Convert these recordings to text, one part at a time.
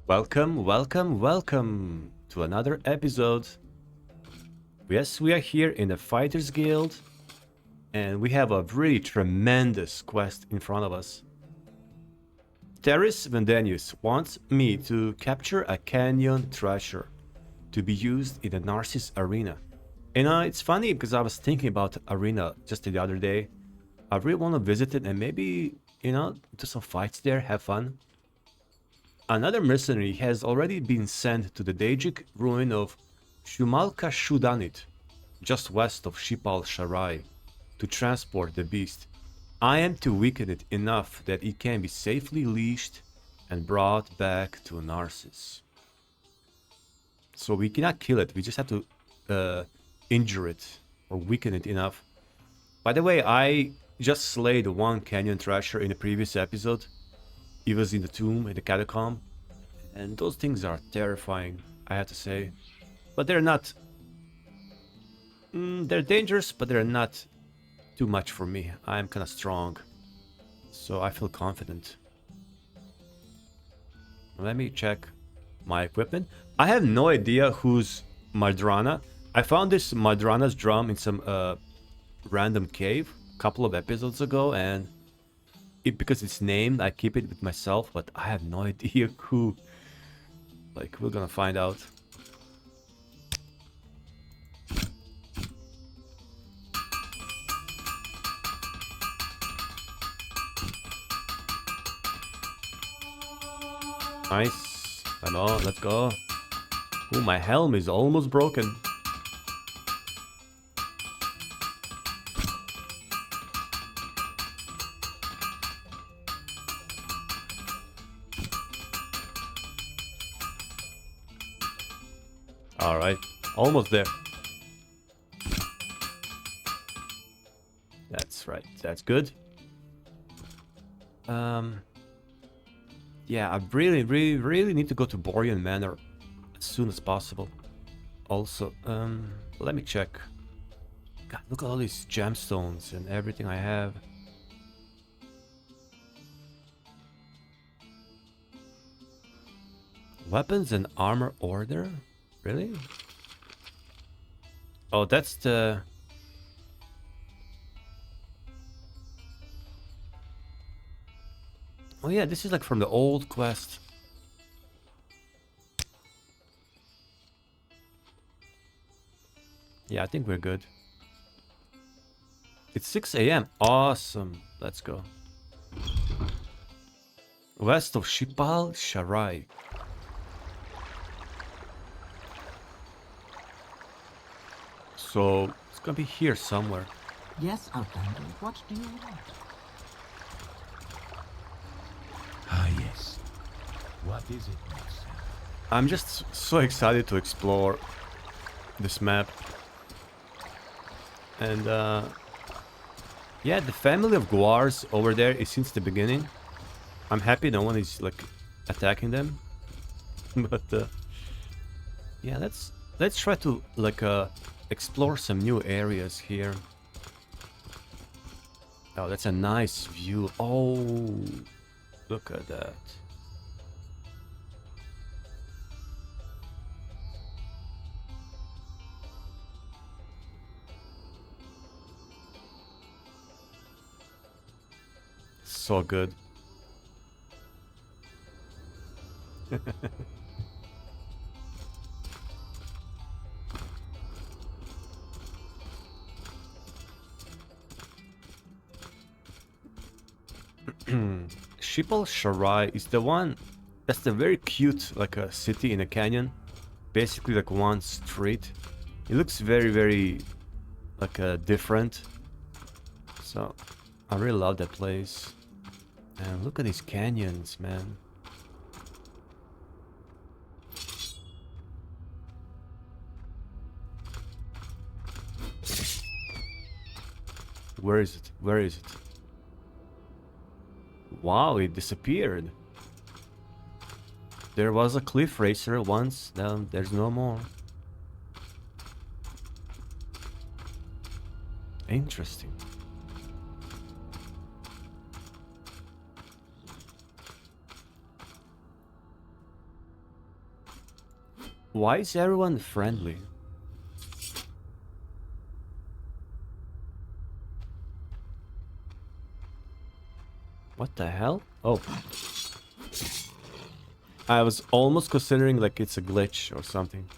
Welcome, welcome, welcome to another episode. Yes, we are here in the Fighters Guild, and we have a really tremendous quest in front of us. Terris Vendenius wants me to capture a Canyon Thresher to be used in the Narsis arena. And it's funny because I was thinking about arena just the other day. I really want to visit it and maybe, do some fights there, have fun. Another mercenary has already been sent to the Dajic ruin of Shumalka Shudanit, just west of Shipal Sharai, to transport the beast. I am to weaken it enough that it can be safely leashed and brought back to Narsis. So we cannot kill it, we just have to injure it or weaken it enough. By the way, I just slayed one Canyon Thresher in the previous episode. He was in the tomb, in the catacomb, and those things are terrifying, I have to say. But they're not... they're dangerous, but they're not too much for me. I'm kind of strong, so I feel confident. Let me check my equipment. I have no idea who's Madrana. I found this Madrana's drum in some random cave a couple of episodes ago, and because it's named, I keep it with myself, but I have no idea who. Like, we're gonna find out. Nice. Come on, let's go. Oh, my helm is almost broken. Alright, almost there. That's right, that's good. Yeah, I really need to go to Borean Manor as soon as possible. Also, let me check. God, look at all these gemstones and everything I have. Weapons and armor order? Really? Oh, that's the... Oh yeah, this is like from the old quest. Yeah, I think we're good. It's 6 a.m. Awesome. Let's go. West of Shipal Sharai. So it's gonna be here somewhere. Yes, Outlander, what do you want? Ah, yes. What is it, Master? I'm just so excited to explore this map. And yeah, the family of Guars over there is since the beginning. I'm happy no one is like attacking them. But yeah, let's try to like explore some new areas here. Oh, that's a nice view. Oh, look at that. So good. Shipal Sharai is the one that's the very cute like a city in a canyon. Basically like one street. It looks very like different. So I really love that place. And look at these canyons, man. Where is it? Where is it? Wow, it disappeared. There was a cliff racer once, now there's no more. Interesting. Why is everyone friendly? What the hell? Oh. I was almost considering like it's a glitch or something.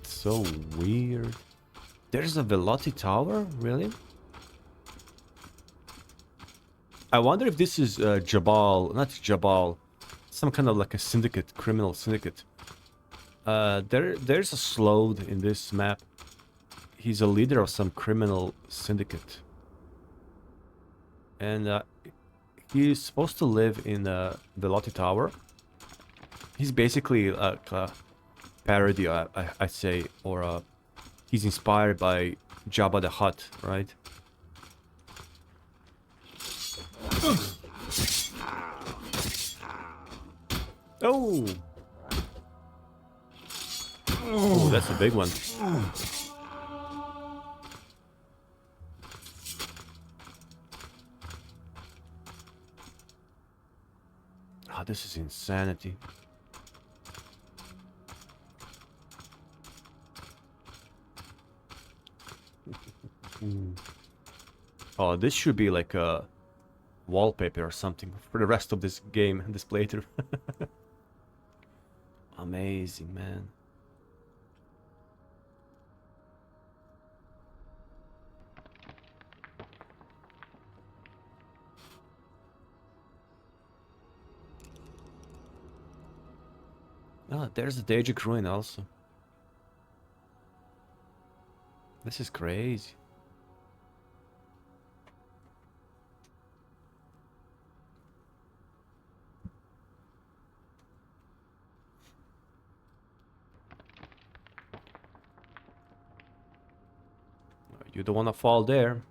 It's so weird. There's a Veloci tower? Really? I wonder if this is Jabal, not Jabal, some kind of like a syndicate, criminal syndicate. There's a Slode in this map. He's a leader of some criminal syndicate. And he's supposed to live in the Veloci tower. He's basically like a parody, I'd say, or he's inspired by Jabba the Hutt, right? Oh! Oh, that's a big one. Ah, this is insanity. Oh, this should be like a wallpaper or something for the rest of this game, this playthrough. Amazing, man. Ah, there's the Daedric ruin also. This is crazy. You don't want to fall there.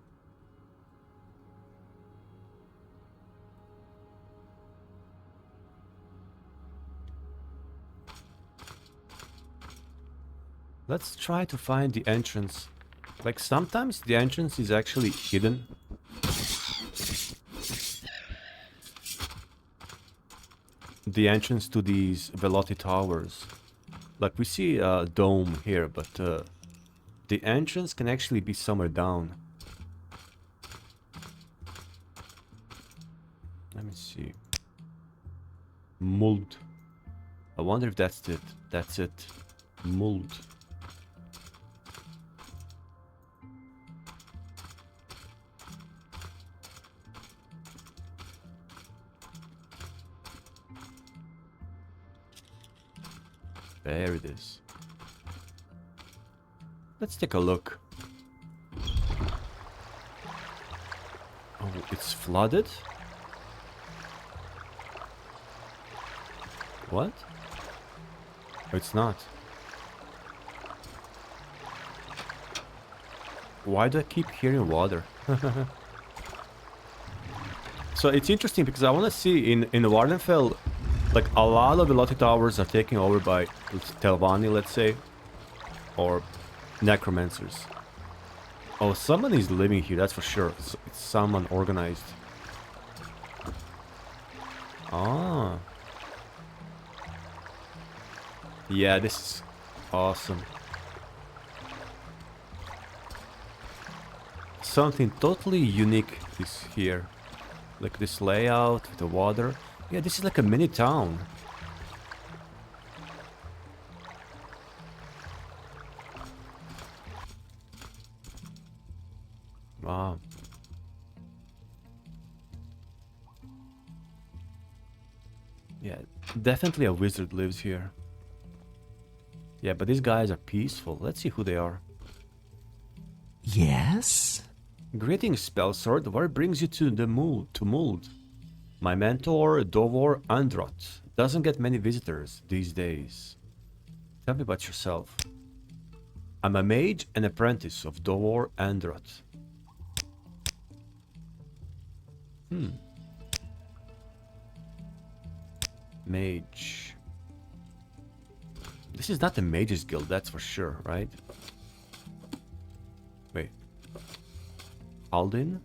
Let's try to find the entrance. Like sometimes the entrance is actually hidden. The entrance to these Veloci towers. Like we see a dome here, but the entrance can actually be somewhere down. Let me see. Muld. I wonder if that's it. That's it. Muld. There it is. Let's take a look. Oh, it's flooded? What? Oh, it's not. Why do I keep hearing water? So it's interesting because I want to see in Wardenfell, like a lot of the Veloci towers are taken over by Telvanni, let's say, or necromancers. Oh, someone is living here, that's for sure. It's someone organized. Ah. Yeah, this is awesome. Something totally unique is here. Like this layout with the water. Yeah, this is like a mini town. Wow. Yeah, definitely a wizard lives here. Yeah, but these guys are peaceful. Let's see who they are. Yes? Greetings, Spellsword. What brings you to the Muld? My mentor, Dovor Androt, doesn't get many visitors these days. Tell me about yourself. I'm a mage and apprentice of Dovor Androt. Mage. This is not the Mages Guild, that's for sure, right? Wait. Aldin?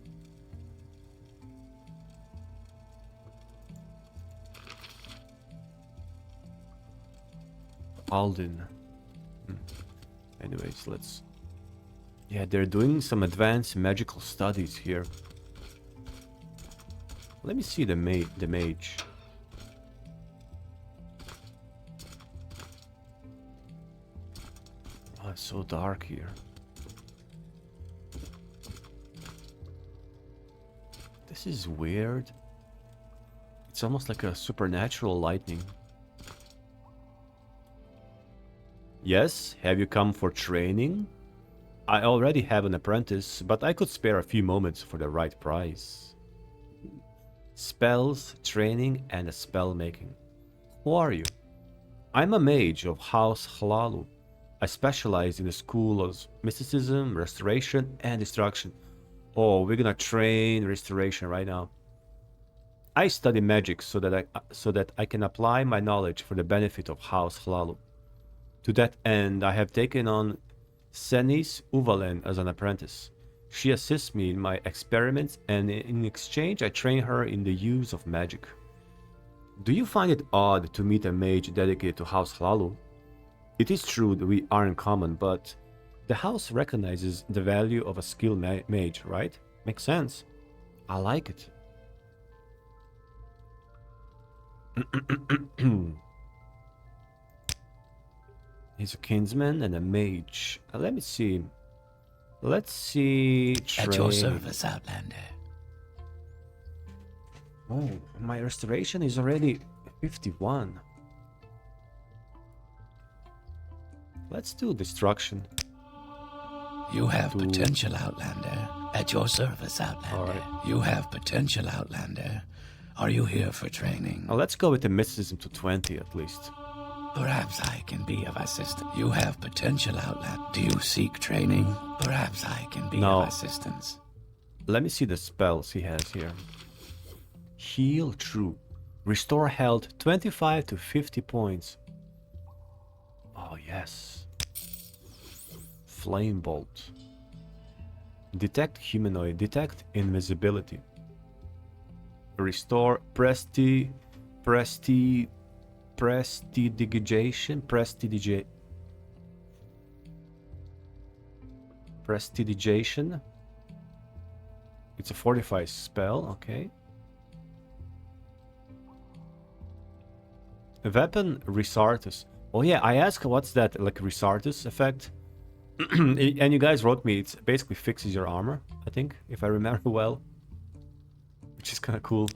Aldin. Anyways, let's... Yeah, they're doing some advanced magical studies here. Let me see the mage. Oh, it's so dark here. This is weird. It's almost like a supernatural lightning. Yes, have you come for training? I already have an apprentice, but I could spare a few moments for the right price. Spells, training, and a spell making. Who are you? I'm a mage of House Hlalu. I specialize in the school of mysticism, restoration, and destruction. Oh, we're gonna train restoration right now. I study magic so that I can apply my knowledge for the benefit of House Hlalu. To that end, I have taken on Senis Uvalen as an apprentice. She assists me in my experiments, and in exchange I train her in the use of magic. Do you find it odd to meet a mage dedicated to House Hlalu? It is true that we aren't common, but the house recognizes the value of a skilled mage, right? Makes sense. I like it. He's a kinsman and a mage. Let me see. Let's see. At your service, Outlander. Oh, my restoration is already 51. Let's do destruction. You have potential, Outlander. At your service, Outlander. Right. You have potential, Outlander. Are you here for training? Let's go with the mysticism to 20 at least. Perhaps I can be of assistance. You have potential, Outlander. Do you seek training? Perhaps I can be of assistance. Let me see the spells he has here. Heal True. Restore health 25 to 50 points. Oh, yes. Flame Bolt. Detect humanoid. Detect invisibility. Restore prestidigitation. Prestidigitation. It's a fortified spell, okay. A weapon Resartus. Oh yeah, I asked what's that, like Resartus effect? And you guys wrote me, it basically fixes your armor, I think, if I remember well. Which is kind of cool.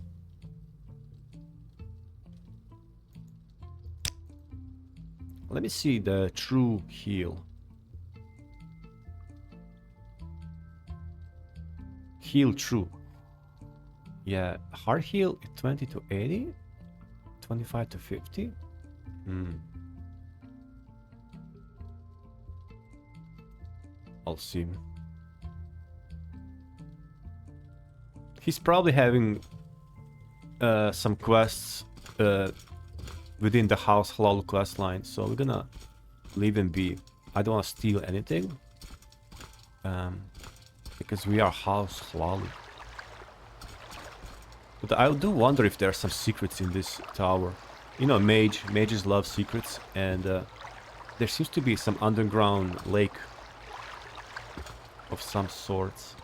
Let me see the true heal. Heal true. Yeah, hard heal 20 to 80? 25 to 50? I'll see. He's probably having some quests within the House Hlalu quest line, so we're gonna leave him be. I don't want to steal anything because we are House Hlalu. But I do wonder if there are some secrets in this tower. You know, mages love secrets, and there seems to be some underground lake of some sorts.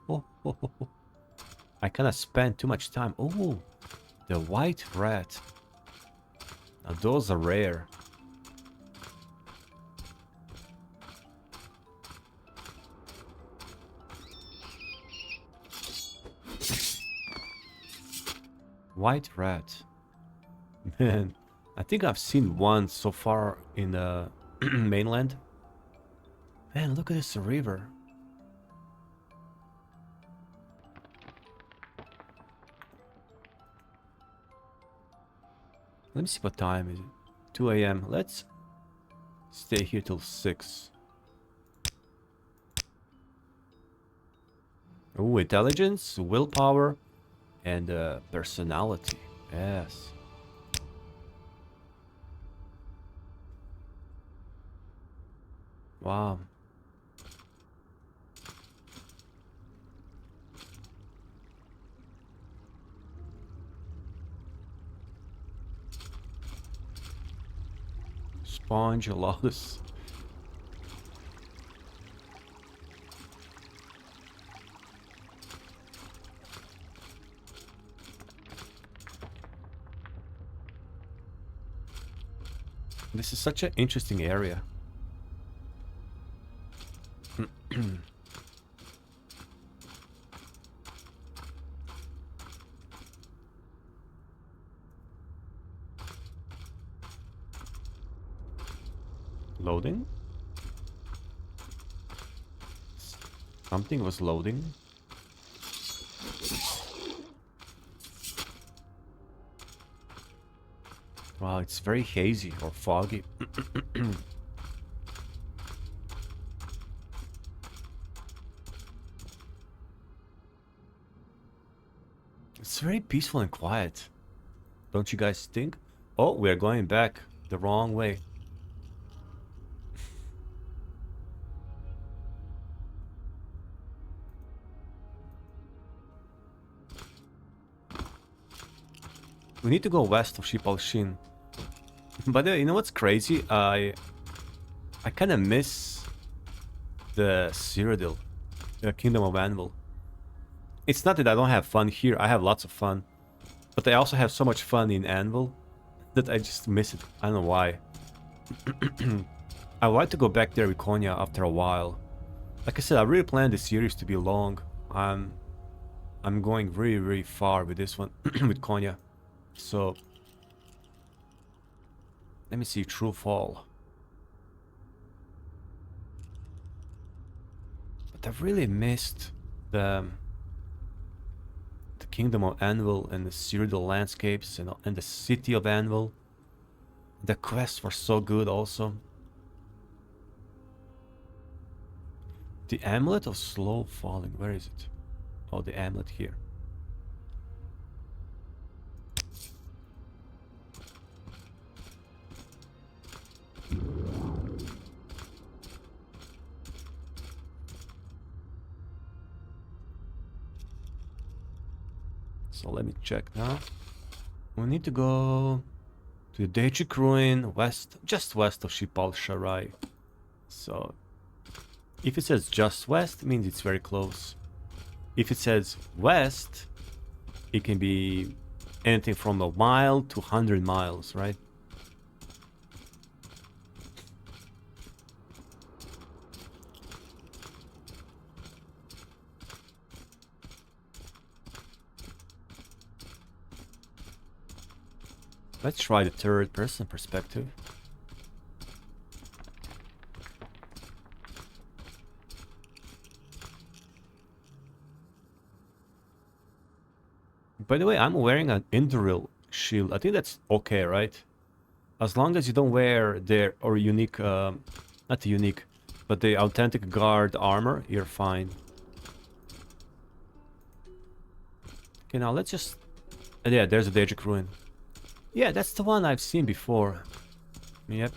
Oh. I kind of spent too much time. Oh, the white rat. Now those are rare. White rat. Man, I think I've seen one so far in the mainland. Man, look at this river. Let me see what time is it. 2 a.m. Let's stay here till 6. Oh, intelligence, willpower, and personality. Yes. Wow. Spongylotus. This is such an interesting area. Loading? Something was loading. Wow, it's very hazy or foggy. It's very peaceful and quiet. Don't you guys think? Oh, we're going back the wrong way. We need to go west of Shipal-Shin. But you know what's crazy? I kind of miss the Cyrodiil, the Kingdom of Anvil. It's not that I don't have fun here. I have lots of fun. But I also have so much fun in Anvil that I just miss it. I don't know why. I would like to go back there with Konya after a while. Like I said, I really planned this series to be long. I'm going really, really far with this one, with Konya. So, let me see, True Fall. But I've really missed the Kingdom of Anvil and the Cyrodiil landscapes and the city of Anvil. The quests were so good also. The Amulet of Slow Falling, where is it? Oh, the amulet here. So let me check now. We need to go to the Daedric Ruin west, just west of Shipal-Sharai. So if it says just west, it means it's very close. If it says west, it can be anything from a mile to 100 miles, right? Let's try the third person perspective. By the way, I'm wearing an Induril shield. I think that's okay, right? As long as you don't wear their or unique, not the unique, but the authentic guard armor, you're fine. Okay, now let's just... yeah, there's a Daedric Ruin. Yeah, that's the one I've seen before. Yep.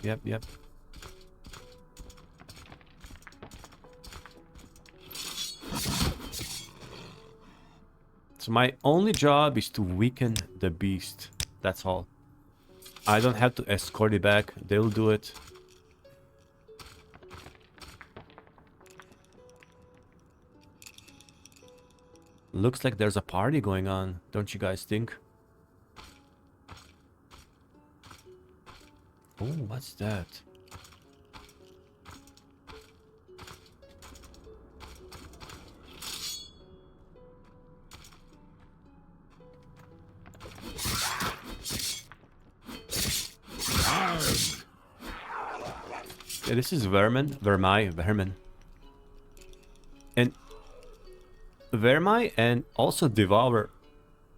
So my only job is to weaken the beast. That's all. I don't have to escort it back. They'll do it. Looks like there's a party going on, don't you guys think? Oh, what's that? Yeah, this is Vermin. Vermin. And Vermai and also Devour,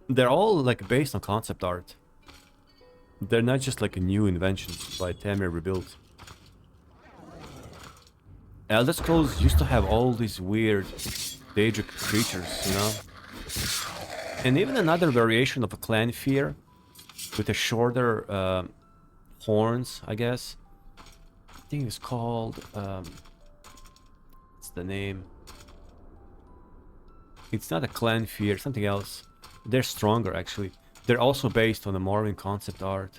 they're all like based on concept art. They're not just like a new invention by Tamir Rebuilt. Elder Scrolls used to have all these weird Daedric creatures, you know? And even another variation of a clan fear with a shorter horns, I guess. I think it's called... what's the name? It's not a clan fear, something else. They're stronger, actually. They're also based on the Morrowind concept art.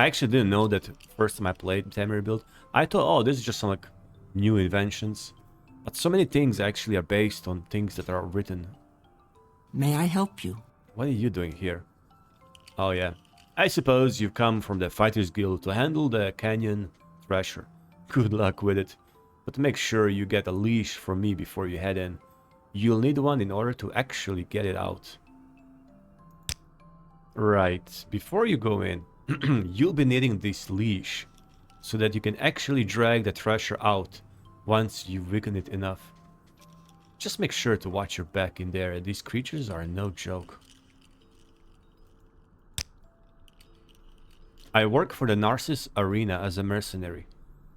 I actually didn't know that first time I played Tame Rebuild. I thought, oh, this is just some like new inventions. But so many things actually are based on things that are written. May I help you? What are you doing here? Oh yeah. I suppose you've come from the Fighters Guild to handle the Canyon Thresher. Good luck with it. But make sure you get a leash from me before you head in. You'll need one in order to actually get it out. Right. Before you go in, you'll be needing this leash so that you can actually drag the Thresher out once you weaken it enough. Just make sure to watch your back in there. These creatures are no joke. I work for the Narsis arena as a mercenary,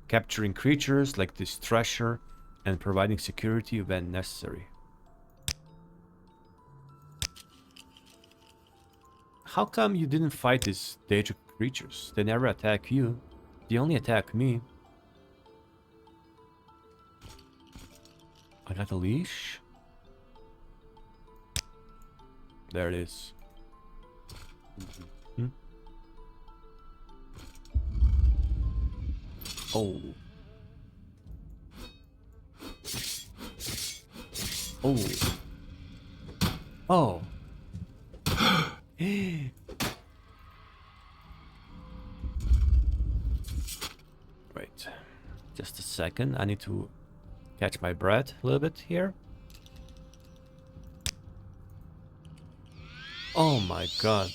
capturing creatures like this Thresher and providing security when necessary. How come you didn't fight these Daedric creatures? They never attack you. They only attack me. I got a leash. There it is. Mm-hmm. Oh. Oh. Oh. Right. Just a second. I need to catch my breath a little bit here. Oh my god.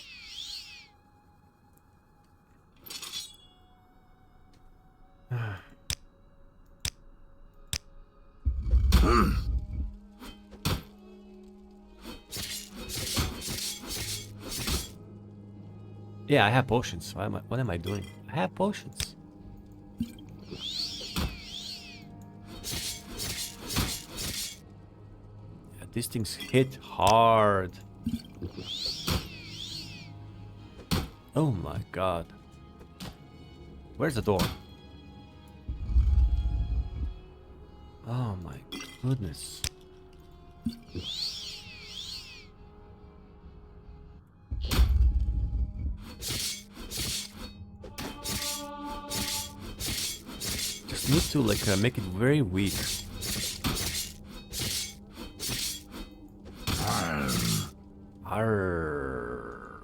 Yeah, I have potions. What am I doing? I have potions. Yeah, these things hit hard. Oh my god. Where's the door? Oh my goodness. Just need to like make it very weak. Arr.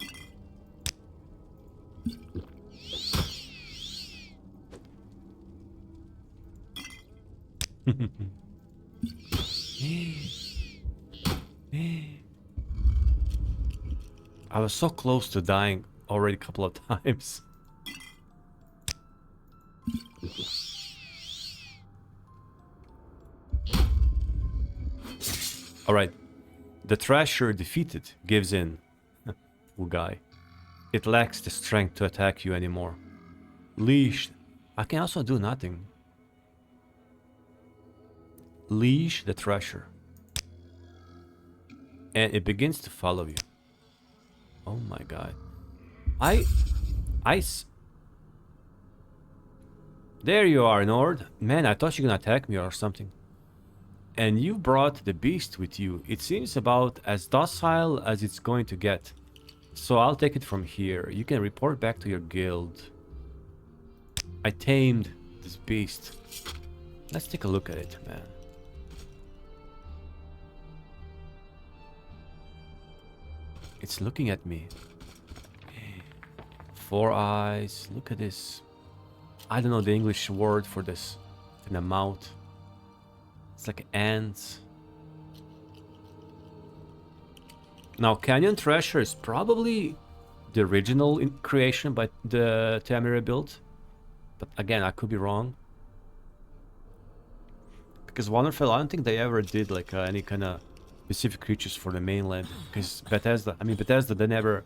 I was so close to dying already a couple of times. Alright. The Thrasher defeated gives in. Poor guy. It lacks the strength to attack you anymore. Leashed. I can also do nothing. Leash the Thrasher. And it begins to follow you. Oh my god. There you are, Nord. Man, I thought you were gonna attack me or something. And you brought the beast with you. It seems about as docile as it's going to get. So I'll take it from here. You can report back to your guild. I tamed this beast. Let's take a look at it, man. It's looking at me. 4 eyes. Look at this. I don't know the English word for this. In a mouth. It's like ants. Now, Canyon Thresher is probably the original creation by the Tame Rebuild. But again, I could be wrong. Because Wonderfell, I don't think they ever did like any kind of specific creatures for the mainland. Because Bethesda, they never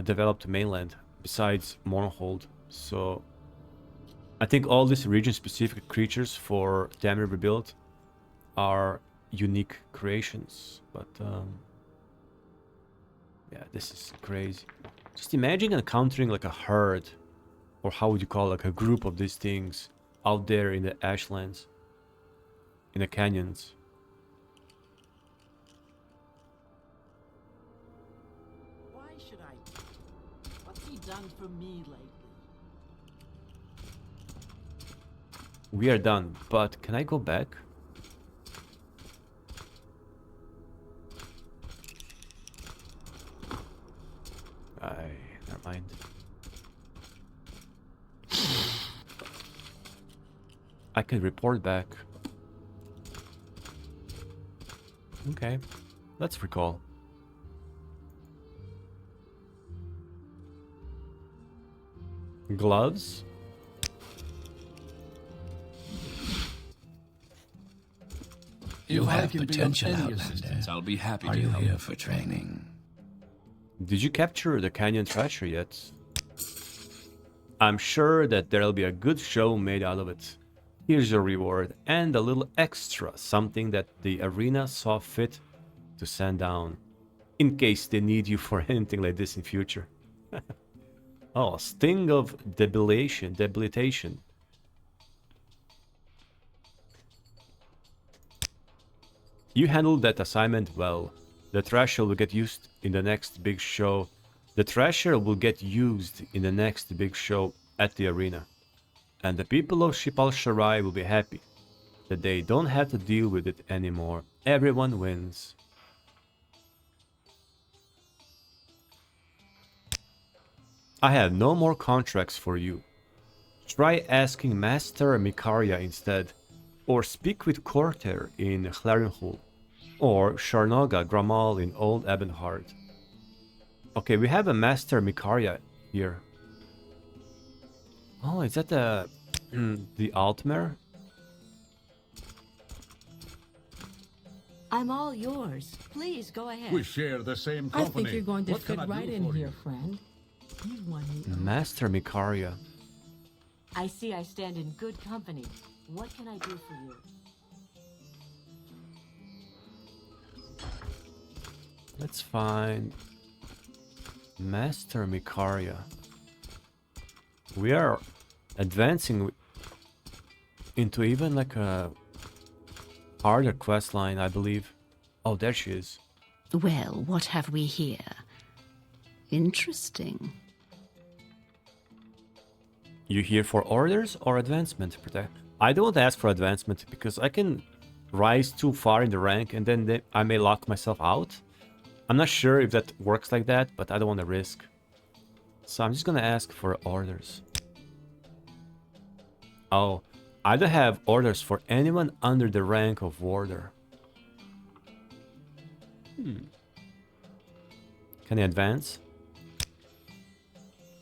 developed the mainland besides Morrowind. So I think all these region-specific creatures for Tame Rebuild are unique creations. But yeah, this is crazy. Just imagine encountering like a herd, or how would you call it, like a group of these things out there in the ashlands, in the canyons. Why should I? What's he done for me lately? We are done, but can I go back? Never mind. I can report back. Okay, let's recall. Gloves. You have potential, Outlander. I'll be happy Are to you help. here for training? Did you capture the Canyon Thresher yet? I'm sure that there'll be a good show made out of it. Here's your reward and a little extra, something that the arena saw fit to send down, in case they need you for anything like this in future. Oh, sting of debilitation. You handled that assignment well. The Thresher will get used in the next big show. The Thresher will get used in the next big show at the arena. And the people of Shipal Sharai will be happy that they don't have to deal with it anymore. Everyone wins. I have no more contracts for you. Try asking Master Mikaria instead, or speak with Corter in Clarenhul, or Sharnoga Gramal in Old Ebonheart. Okay, we have a Master Mikaria here. Oh, is that the Altmer? I'm all yours. Please go ahead. We share the same I company. think you're going to What fit can I right do in for here, you? friend. You won me over. Master Mikaria. I see I stand in good company. What can I do for you? Let's find Master Mikaria. We are advancing into even like a harder quest line, I believe. Oh, there she is. Well, what have we here? Interesting. You here for orders or advancement, Protect? I don't ask for advancement because I can rise too far in the rank and then I may lock myself out. I'm not sure if that works like that, but I don't want to risk. So I'm just gonna ask for orders. Oh, I don't have orders for anyone under the rank of warder. Can I advance?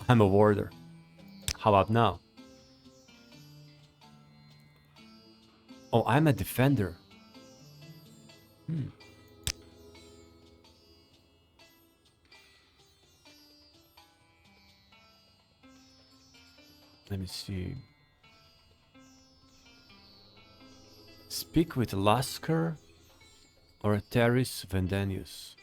I'm a warder. How about now? Oh, I'm a defender. Let me see. Speak with Lasker or Teris Vendenius.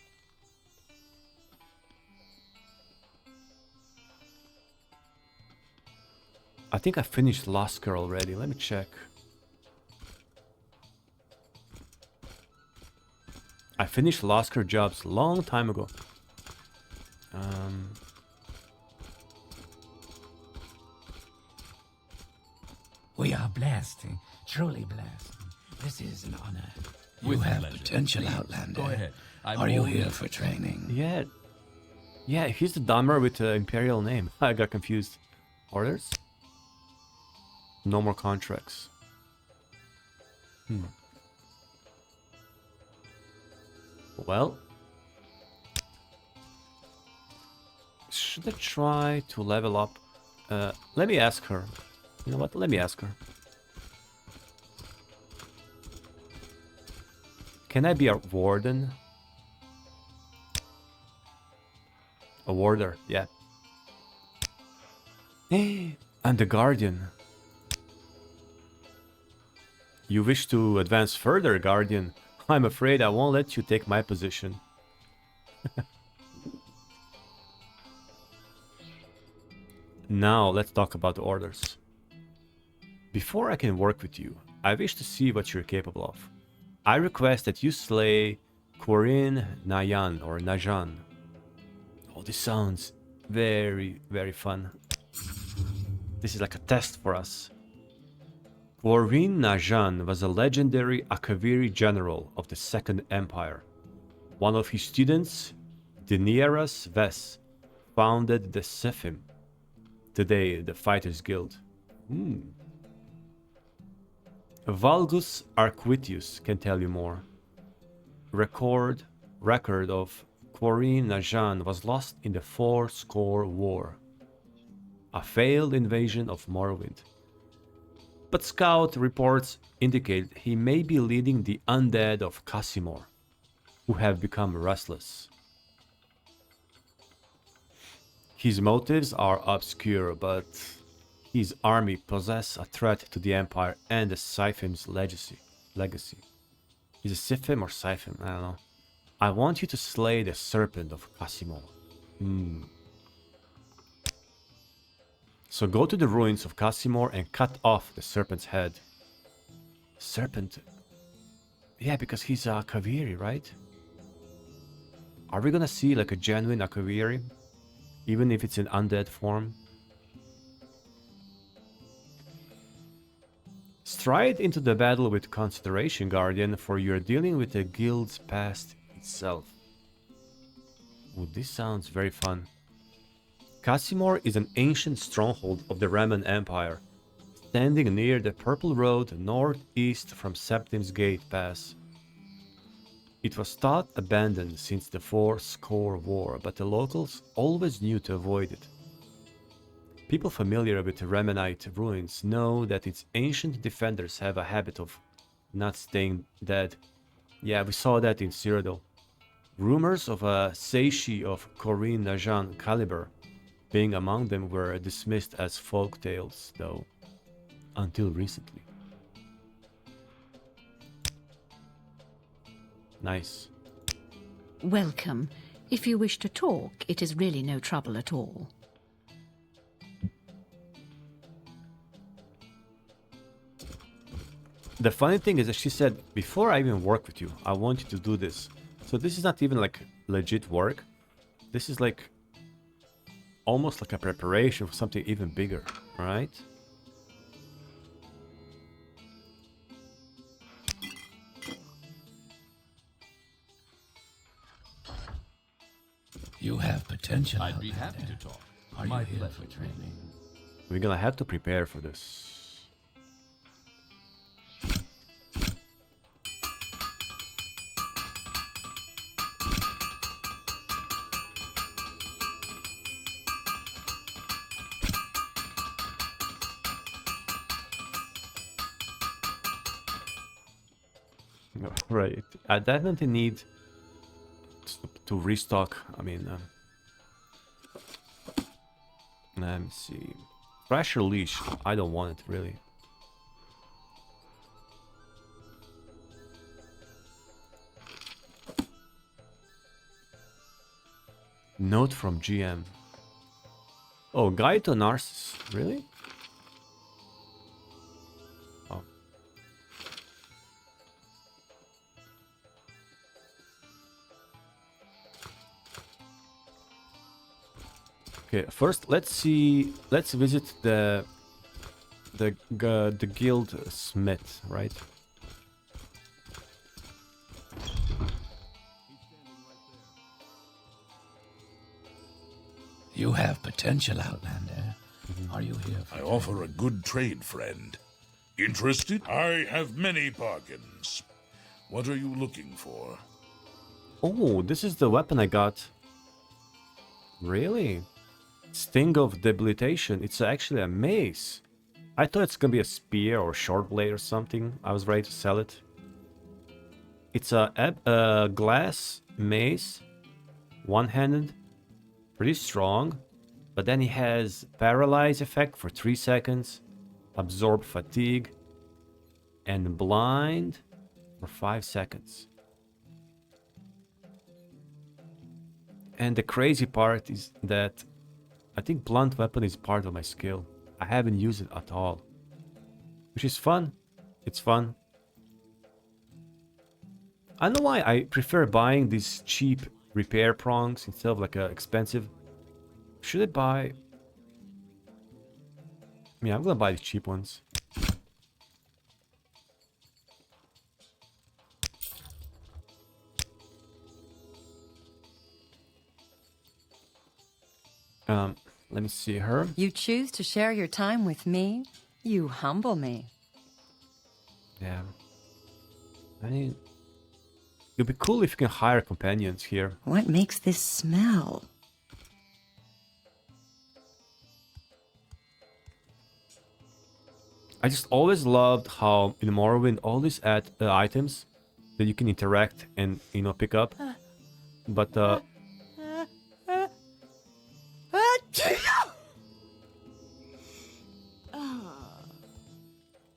I think I finished Lasker already. Let me check. I finished Lasker jobs long time ago. We are blessed, truly blessed. This is an honor. You With have pleasure. potential, Please, Outlander. go ahead. I'm Are you all here ears. for training? Yeah, he's the dumber with the imperial name. I got confused. Orders? No more contracts. Well, should I try to level up? Let me ask her. You know what? Let me ask her. Can I be a warden? A warder, yeah. Hey, I'm the guardian. You wish to advance further, guardian? I'm afraid I won't let you take my position. Now, let's talk about the orders. Before I can work with you, I wish to see what you're capable of. I request that you slay Qorinue-Najan or Najan. Oh, this sounds Very, very fun. This is like a test for us. Qorinue-Najan was a legendary Akaviri general of the Second Empire. One of his students, Narsis Ves, founded the Sephim, today the Fighters Guild. Valgus Arquitius can tell you more. Record of Qorinue-Najan was lost in the Fourscore War, a failed invasion of Morrowind. But scout reports indicate he may be leading the undead of Casimir, who have become restless. His motives are obscure, but his army possess a threat to the Empire and the Siphim's legacy. Is it Siphim or Siphim? I don't know. I want you to slay the serpent of Casimir. So go to the ruins of Casimir and cut off the serpent's head. Serpent? Yeah, because he's a Akaviri, right? Are we gonna see like a genuine Akaviri? Even if it's in undead form? Stride into the battle with consideration, Guardian, for you're dealing with the guild's past itself. Ooh, this sounds very fun. Casimir is an ancient stronghold of the Reman Empire, standing near the Purple Road northeast from Septim's Gate Pass. It was thought abandoned since the Fourscore War, but the locals always knew to avoid it. People familiar with the Remanite ruins know that its ancient defenders have a habit of not staying dead. Yeah, we saw that in Cyrodiil. Rumors of a Seishi of Qorinue-Najan caliber being among them were dismissed as folk tales, though, until recently. Nice. Welcome. If you wish to talk, it is really no trouble at all. The funny thing is that she said, before I even work with you, I want you to do this. So this is not even like legit work. This is like almost like a preparation for something even bigger, right? You have potential. I'd be happy to talk. Are My you here pleasure. for training? We're gonna have to prepare for this. Right. I definitely need to restock. I mean, let me see. Thrasher leash. I don't want it really. Note from GM. Oh, guide to Narsis. Really? Oh. Okay, first let's see. Let's visit the guild smith, right? You have potential, Outlander. Are you here for I offer a good trade, friend. Interested? I have many bargains. What are you looking for? Oh, this is the weapon I got. Really? Sting of Debilitation. It's actually a mace. I thought it's gonna be a spear or short blade or something. I was ready to sell it. It's a glass mace, one-handed, pretty strong. But then he has paralyze effect for 3 seconds, absorb fatigue, and blind for 5 seconds. And the crazy part is that I think blunt weapon is part of my skill. I haven't used it at all. Which is fun. It's fun. I don't know why I prefer buying these cheap repair prongs instead of like a expensive. Should I buy... Yeah, I'm gonna buy the cheap ones. Let me see her. You choose to share your time with me? You humble me. Yeah. I mean, it'd be cool if you can hire companions here. What makes this smell? I just always loved how in Morrowind all these items that you can interact and, you know, pick up. But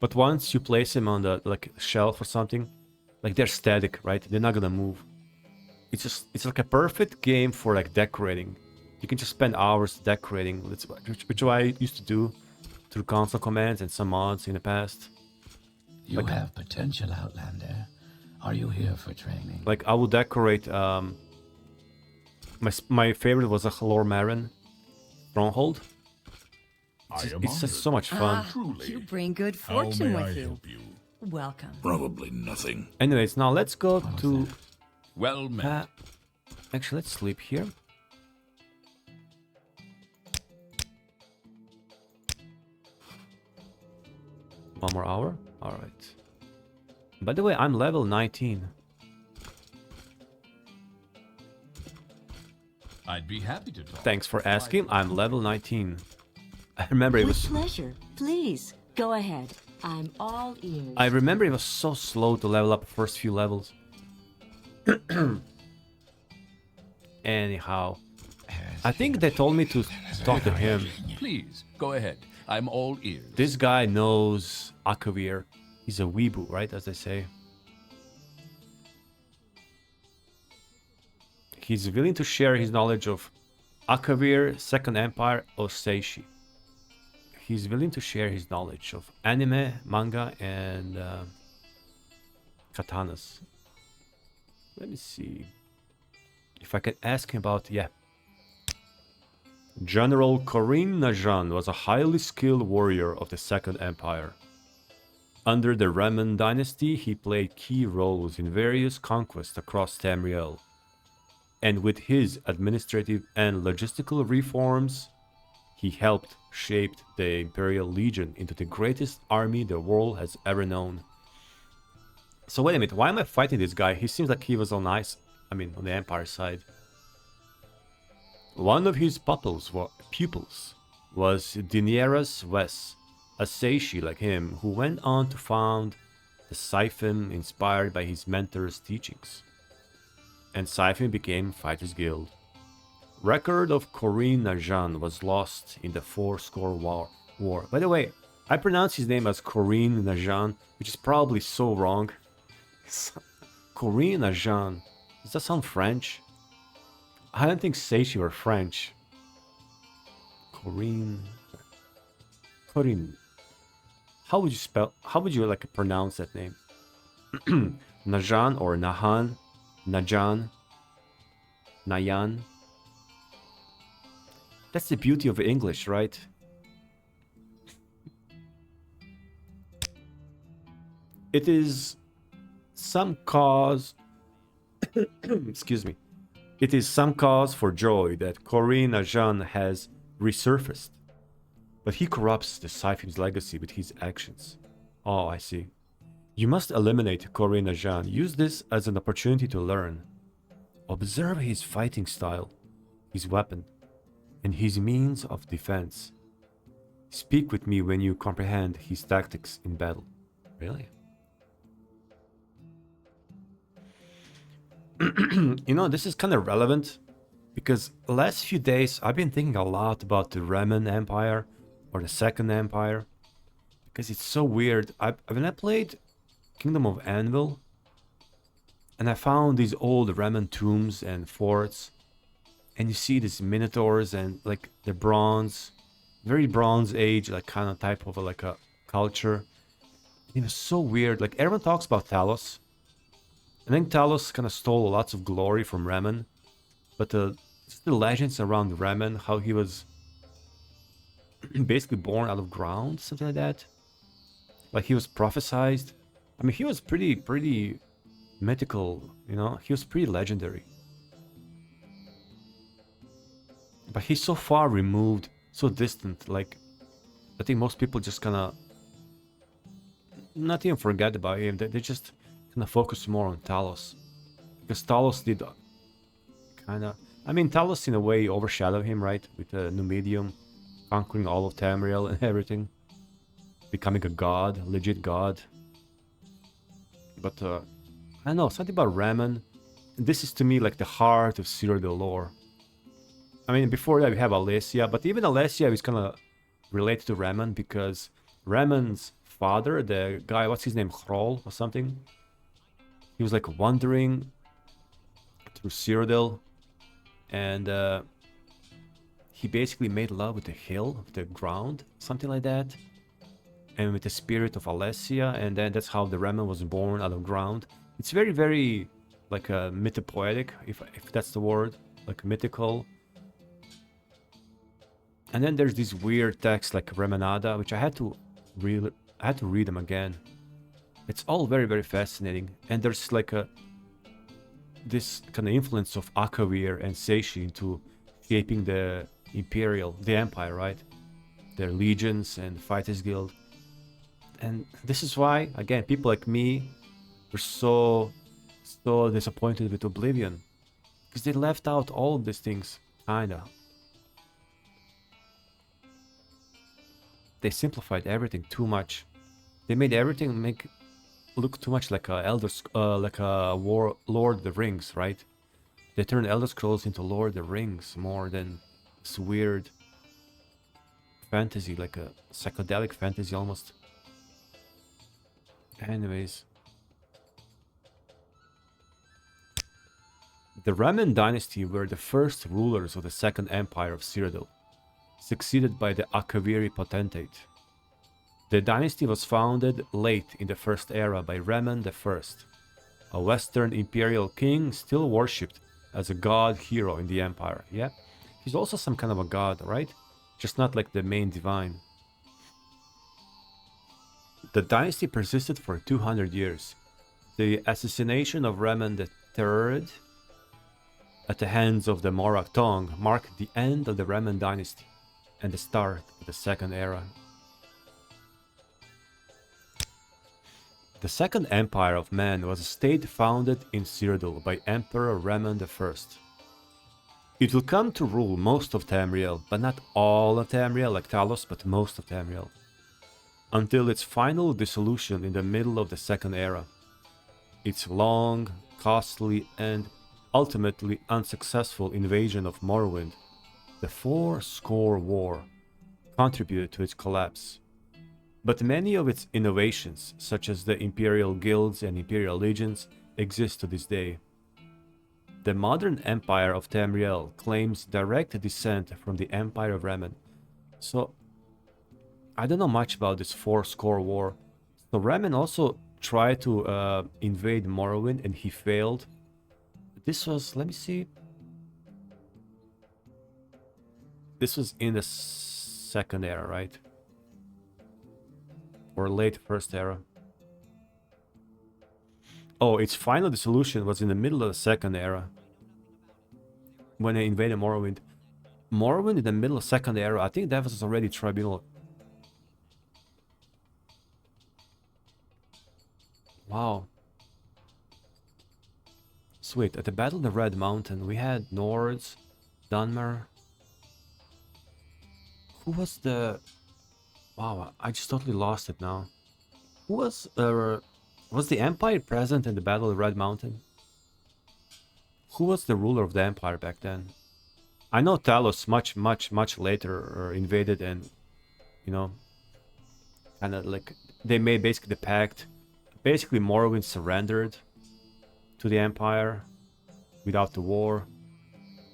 but once you place them on the like shelf or something, like they're static, right? They're not gonna move. It's like a perfect game for like decorating. You can just spend hours decorating, which I used to do through console commands and some mods in the past. You Like- have potential, Outlander. Are you here for training? Like I will decorate. My favorite was a Lormarin stronghold. It's just so much fun. Truly. You bring good How fortune may I with you. help you? Welcome. Probably nothing. Anyways, now let's go to. Well met. Actually, let's sleep here. One more hour. All right. By the way, I'm level 19. I'd be happy to talk. Thanks for asking. I'm level 19. I remember it With was. pleasure. Please, go ahead. I'm all ears. I remember it was so slow to level up the first few levels. Anyhow, I think they told me to talk to him. Please, go ahead. I'm all ears. This guy knows Akavir. He's a weebu, right? As they say. He's willing to share his knowledge of Akavir, Second Empire, or Seishi. He's willing to share his knowledge of anime, manga, and katanas. Let me see if I can ask him about, yeah. General Qorinue-Najan was a highly skilled warrior of the Second Empire. Under the Reman dynasty, he played key roles in various conquests across Tamriel. And with his administrative and logistical reforms, he helped shape the Imperial Legion into the greatest army the world has ever known. So wait a minute, why am I fighting this guy? He seems like he was on the Empire side. One of his pupils was Daenerys West, a Seishi like him, who went on to found the Siphon inspired by his mentor's teachings. And Siphon became Fighters Guild. Record of Qorinue-Najan was lost in the Fourscore War. By the way, I pronounce his name as Qorinue-Najan, which is probably so wrong. Qorinue-Najan. Does that sound French? I don't think Seishi were French. Qorin. How would you like pronounce that name? Najan or Nahan? Najan? Nayan? That's the beauty of English, right? It is some cause... Excuse me. It is some cause for joy that Qorinue-Najan has resurfaced. But he corrupts the Siphon's legacy with his actions. Oh, I see. You must eliminate Qorinue-Najan. Use this as an opportunity to learn. Observe his fighting style, his weapon, and his means of defense. Speak with me when you comprehend his tactics in battle. Really? You know, this is kind of relevant because the last few days I've been thinking a lot about the Reman Empire or the Second Empire because it's so weird. When I played Kingdom of Anvil and I found these old Reman tombs and forts, and you see these minotaurs and like the very bronze age like kind of type of like a culture. It was so weird. Like everyone talks about Talos. I think Talos kind of stole lots of glory from Reman, but just the legends around Reman, how he was basically born out of ground, something like that. Like he was prophesized. I mean, he was pretty mythical, you know. He was pretty legendary. But he's so far removed, so distant. Like, I think most people just kind of not even forget about him. They just kind of focus more on Talos, because Talos did kind of. I mean, Talos in a way overshadowed him, right? With the new medium, conquering all of Tamriel and everything, becoming a god, a legit god. But I don't know, something about Reman. This is to me like the heart of Cyrodiil lore. I mean, before that we have Alessia, but even Alessia is kind of related to Reman because Reman's father, the guy, what's his name, Hrol or something? He was like wandering through Cyrodiil, and he basically made love with the hill, with the ground, something like that, and with the spirit of Alessia, and then that's how the Reman was born out of ground. It's very, very like mythopoetic, if that's the word, like mythical. And then there's these weird texts like Remanada, which I had to read them again. It's all very, very fascinating, and there's like this kind of influence of Akavir and Seishi into shaping the empire, right? Their legions and fighters guild. And this is why, again, people like me were so disappointed with Oblivion, because they left out all of these things, kinda. They simplified everything too much. They made everything look too much like Lord of the Rings, right? They turned Elder Scrolls into Lord of the Rings more than this weird fantasy, like a psychedelic fantasy almost. Anyways, the Reman dynasty were the first rulers of the Second Empire of Cyrodiil, succeeded by the Akaviri potentate. The dynasty was founded late in the First Era by Reman I, a Western imperial king still worshipped as a god hero in the empire. Yeah, he's also some kind of a god, right? Just not like the main divine. The dynasty persisted for 200 years. The assassination of Reman III at the hands of the Morak Tong marked the end of the Reman dynasty and the start of the Second Era. The Second Empire of Man was a state founded in Cyrodiil by Emperor Reman I. It will come to rule most of Tamriel, but not all of Tamriel like Talos, but most of Tamriel, until its final dissolution in the middle of the Second Era. Its long, costly, and ultimately unsuccessful invasion of Morrowind, the Fourscore War, contributed to its collapse. But many of its innovations, such as the Imperial Guilds and Imperial Legions, exist to this day. The modern Empire of Tamriel claims direct descent from the Empire of Reman. So, I don't know much about this Fourscore War. So Reman also tried to invade Morrowind and he failed. This was, let me see. This was in the Second Era, right? Or late First Era. Oh, its final dissolution was in the middle of the Second Era, when they invaded Morrowind. Morrowind in the middle of Second Era, I think that was already Tribunal. Wow. Sweet. At the Battle of the Red Mountain, we had Nords, Dunmer. Who was the... Wow, I just totally lost it now. Who was the Empire present in the Battle of the Red Mountain? Who was the ruler of the Empire back then? I know Talos much later invaded and, you know, kind of like, they made basically the pact. Basically Morrowind surrendered to the Empire without the war,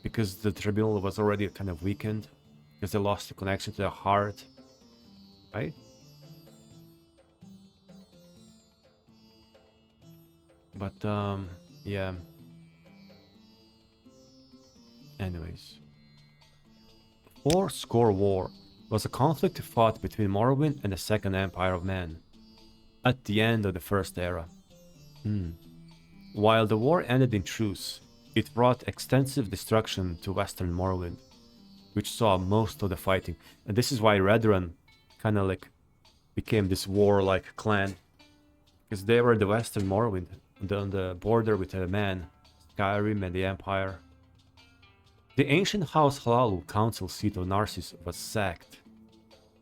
because the Tribunal was already kind of weakened, because they lost the connection to their heart. Right? But yeah. Anyways. Fourscore War was a conflict fought between Morrowind and the Second Empire of Man at the end of the First Era. While the war ended in truce, it brought extensive destruction to Western Morrowind, which saw most of the fighting. And this is why Redrun kind of like became this warlike clan, because they were the Western Morrowind, on the border with the Man, Skyrim, and the Empire. The ancient House Hlalu council seat of Narsis was sacked.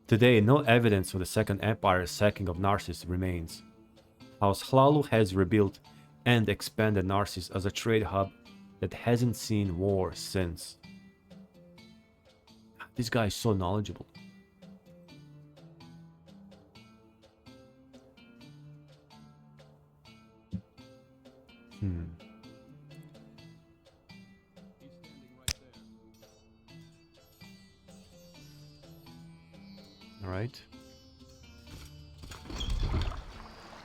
Today, no evidence of the Second Empire's sacking of Narsis remains. House Hlalu has rebuilt and expanded Narsis as a trade hub that hasn't seen war since. This guy is so knowledgeable. Alright.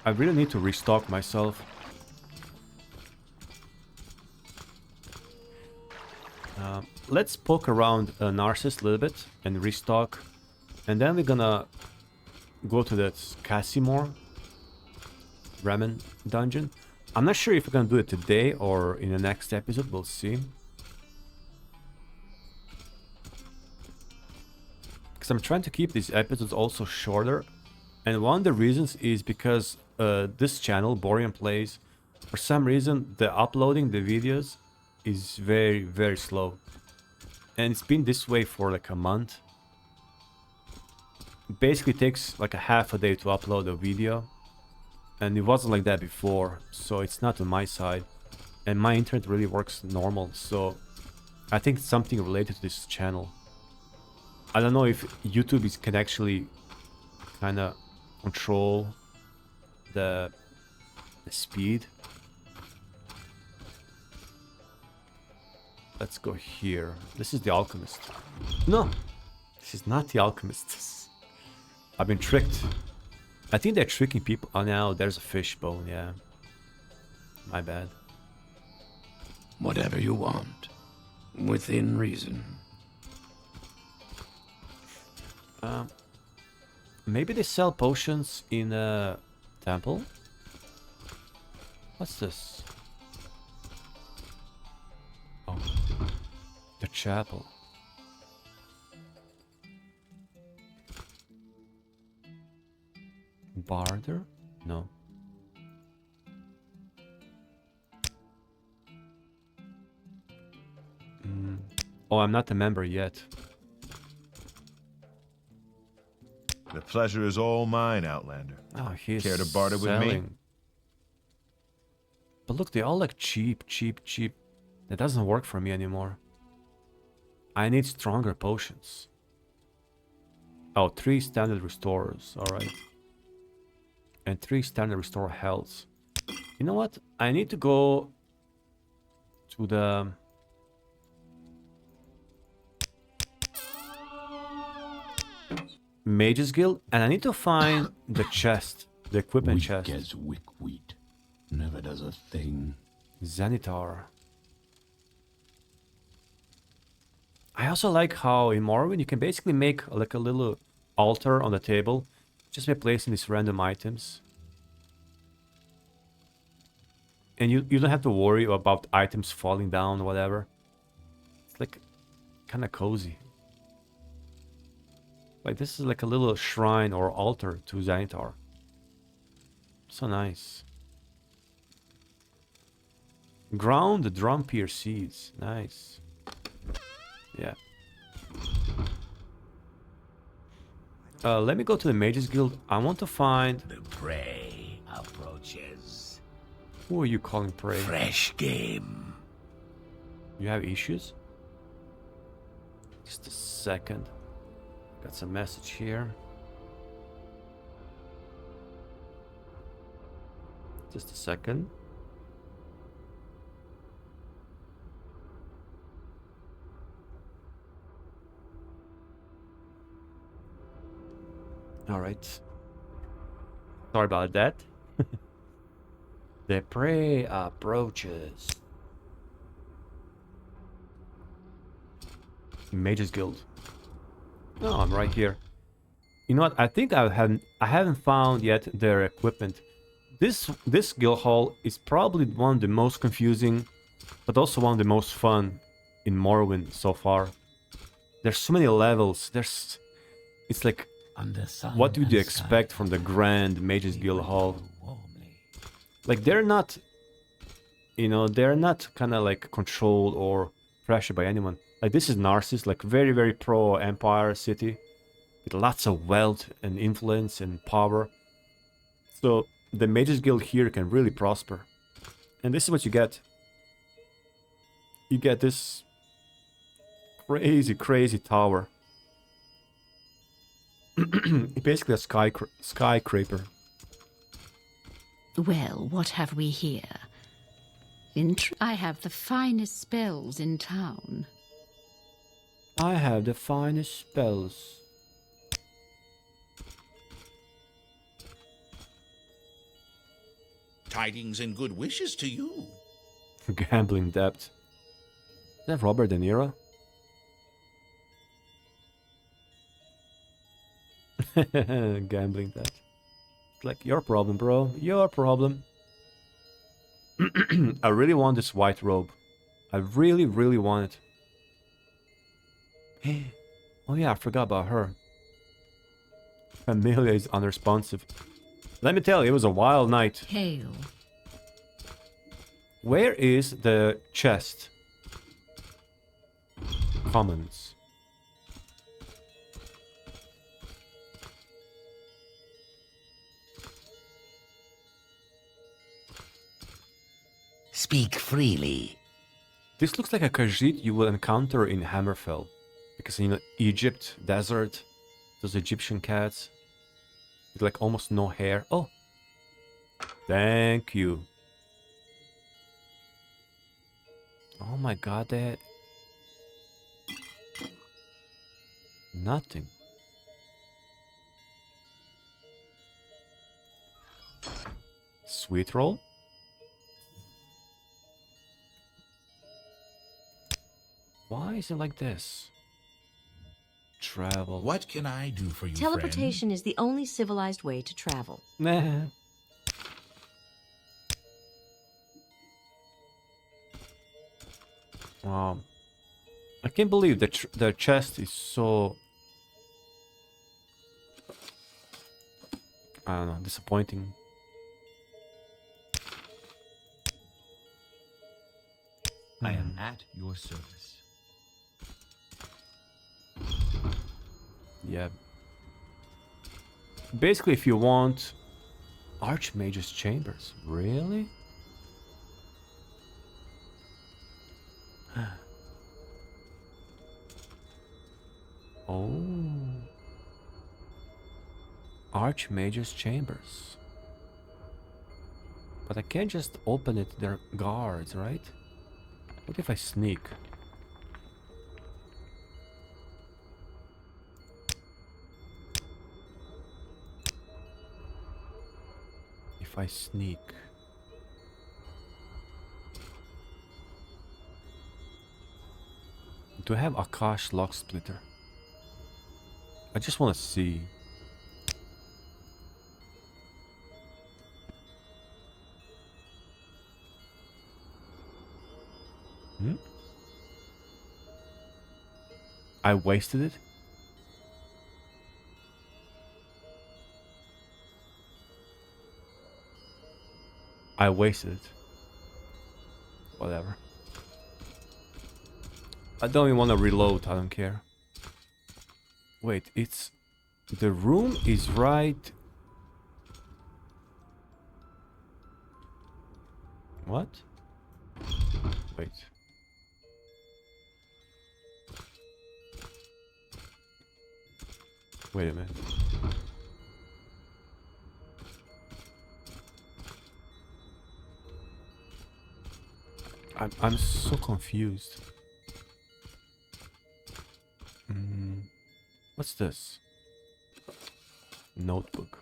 I really need to restock myself. Let's poke around Narsis a little bit and restock. And then we're gonna go to that Casimir Reman dungeon. I'm not sure if we're gonna do it today or in the next episode, we'll see. Because I'm trying to keep these episodes also shorter. And one of the reasons is because this channel, Borean Plays, for some reason the uploading the videos is very, very slow. And it's been this way for like a month. It basically takes like a half a day to upload a video. And it wasn't like that before, so it's not on my side. And my internet really works normal, so I think it's something related to this channel. I don't know if YouTube can actually kind of control the speed. Let's go here. This is the Alchemist. No, this is not the Alchemist. I've been tricked. I think they're tricking people. Oh, now there's a fish bone, yeah. My bad. Whatever you want. Within reason. Maybe they sell potions in a temple? What's this? Oh, the chapel. Barter? No. Oh, I'm not a member yet. The pleasure is all mine, Outlander. Oh, he's Care to barter with me? But look, they all look cheap. That doesn't work for me anymore. I need stronger potions. Oh, 3 standard restorers, alright. And 3 standard restore healths. You know what? I need to go to the Mages Guild, and I need to find the chest, the equipment chest. Weak as wick wheat. Never does a thing. Zenitar. I also like how in Morrowind you can basically make like a little altar on the table just by placing these random items. And you don't have to worry about items falling down or whatever. It's like kind of cozy. Like this is like a little shrine or altar to Zenitar. So nice. Ground the Drumpeer seeds. Nice. Yeah. Let me go to the Mages Guild. I want to find... The prey approaches. Who are you calling prey? Fresh game. You have issues? Just a second. Got some message here. Just a second. Alright. Sorry about that. The prey approaches. Mages Guild. Oh, I'm right here. You know what? I think I haven't found yet their equipment. This guild hall is probably one of the most confusing, but also one of the most fun in Morrowind so far. There's so many levels. It's like, what would you expect from the Grand Mages Guild hall? Like, they're not, you know, they're not kind of like controlled or pressured by anyone. Like, this is Narsis, like very, very pro-Empire city with lots of wealth and influence and power. So the Mages Guild here can really prosper. And this is what you get. You get this crazy, crazy tower. Basically a skyscraper. Well, what have we here? I have the finest spells in town. I have the finest spells. Tidings and good wishes to you. Gambling debt. Is that Robert De Niro? Gambling debt. It's like, your problem, bro. Your problem. I really want this white robe. I really, really want it. Oh yeah, I forgot about her. Amelia is unresponsive. Let me tell you, it was a wild night. Hail. Where is the chest? Commons. Speak freely. This looks like a Khajiit you will encounter in Hammerfell. Because, you know, Egypt, desert, those Egyptian cats. With like almost no hair. Oh. Thank you. Oh my god, that... Nothing. Sweet roll? Why is it like this? Travel. What can I do for you, Teleportation is the only civilized way to travel. Nah. I can't believe that the chest is so... I don't know, disappointing. I am at your service. Yeah. Basically, if you want Archmage's Chambers, really? Oh. Archmage's Chambers. But I can't just open it, they're guards, right? What if I sneak? If I sneak... Do I have Akash Lock Splitter? I just want to see. I wasted it? I wasted it. Whatever. I don't even want to reload, I don't care. Wait, it's... The room is right... What? Wait. Wait a minute. I'm so confused. What's this? Notebook.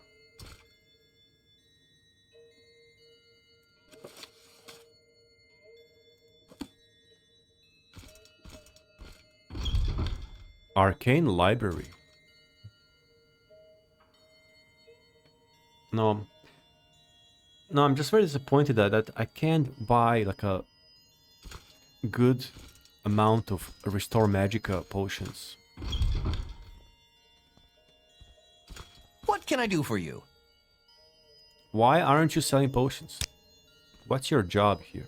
Arcane Library. No. No, I'm just very disappointed that I can't buy like a good amount of Restore Magica potions. What can I do for you? Why aren't you selling potions? What's your job here?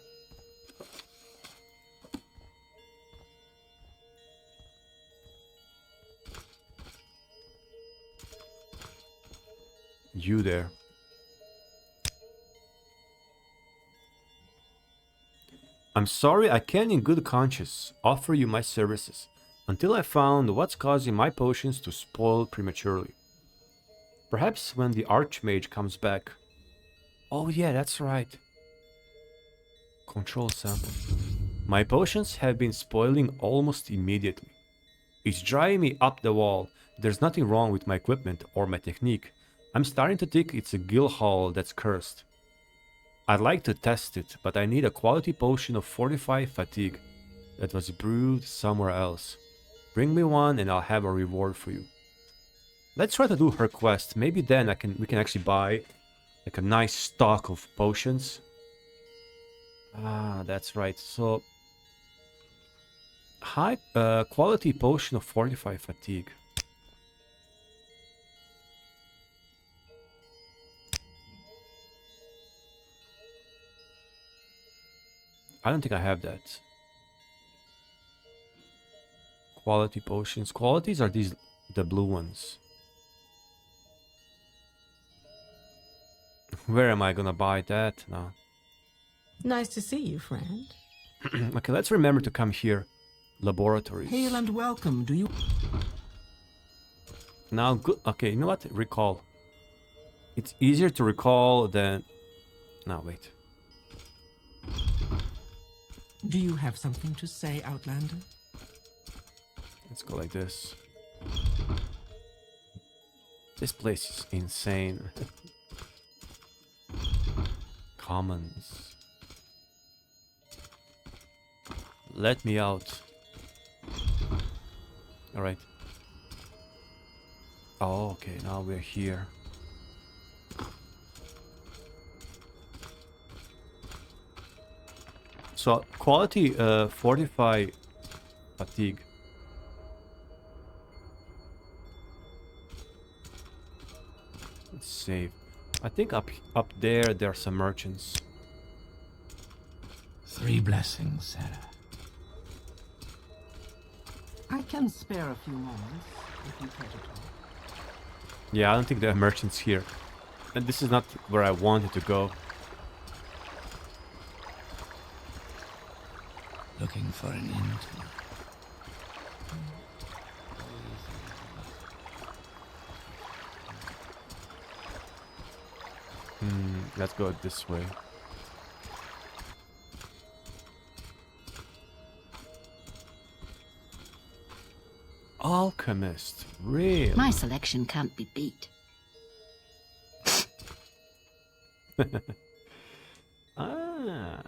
You there. I'm sorry I can't in good conscience offer you my services until I found what's causing my potions to spoil prematurely. Perhaps when the Archmage comes back. Oh yeah, that's right. Control sample. My potions have been spoiling almost immediately. It's driving me up the wall. There's nothing wrong with my equipment or my technique. I'm starting to think it's a guild hall that's cursed. I'd like to test it, but I need a quality potion of Fortify Fatigue that was brewed somewhere else. Bring me one and I'll have a reward for you. Let's try to do her quest. Maybe then we can actually buy like a nice stock of potions. Ah, that's right. So high quality potion of Fortify Fatigue. I don't think I have that. Quality potions. Qualities are these, the blue ones. Where am I gonna buy that now? Nice to see you, friend. Okay, let's remember to come here. Laboratories. Hail and welcome. Do you... Now, good. Okay, you know what? Recall. It's easier to recall than... No, wait. Do you have something to say, Outlander? Let's go like this. This place is insane. Commons. Let me out. Alright. Oh, okay, now we're here. So, quality Fortify Fatigue. Let's save. I think up there are some merchants. 3 blessings, Sarah. I can spare a few moments, if you care to talk. Yeah, I don't think there are merchants here. And this is not where I wanted to go. Looking for an inn to... Let's go this way. Alchemist, really? My selection can't be beat. Ah.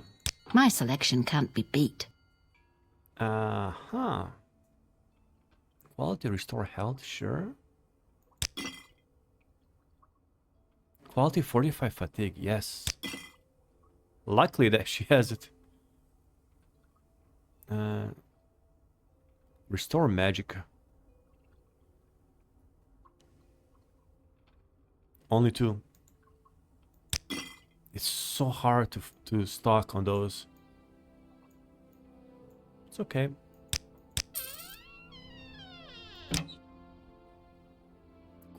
My selection can't be beat. Uh-huh. Quality restore health, sure. Quality fortify fatigue, yes. Luckily that she has it. Restore magic. Only 2. It's so hard to stock on those. It's okay.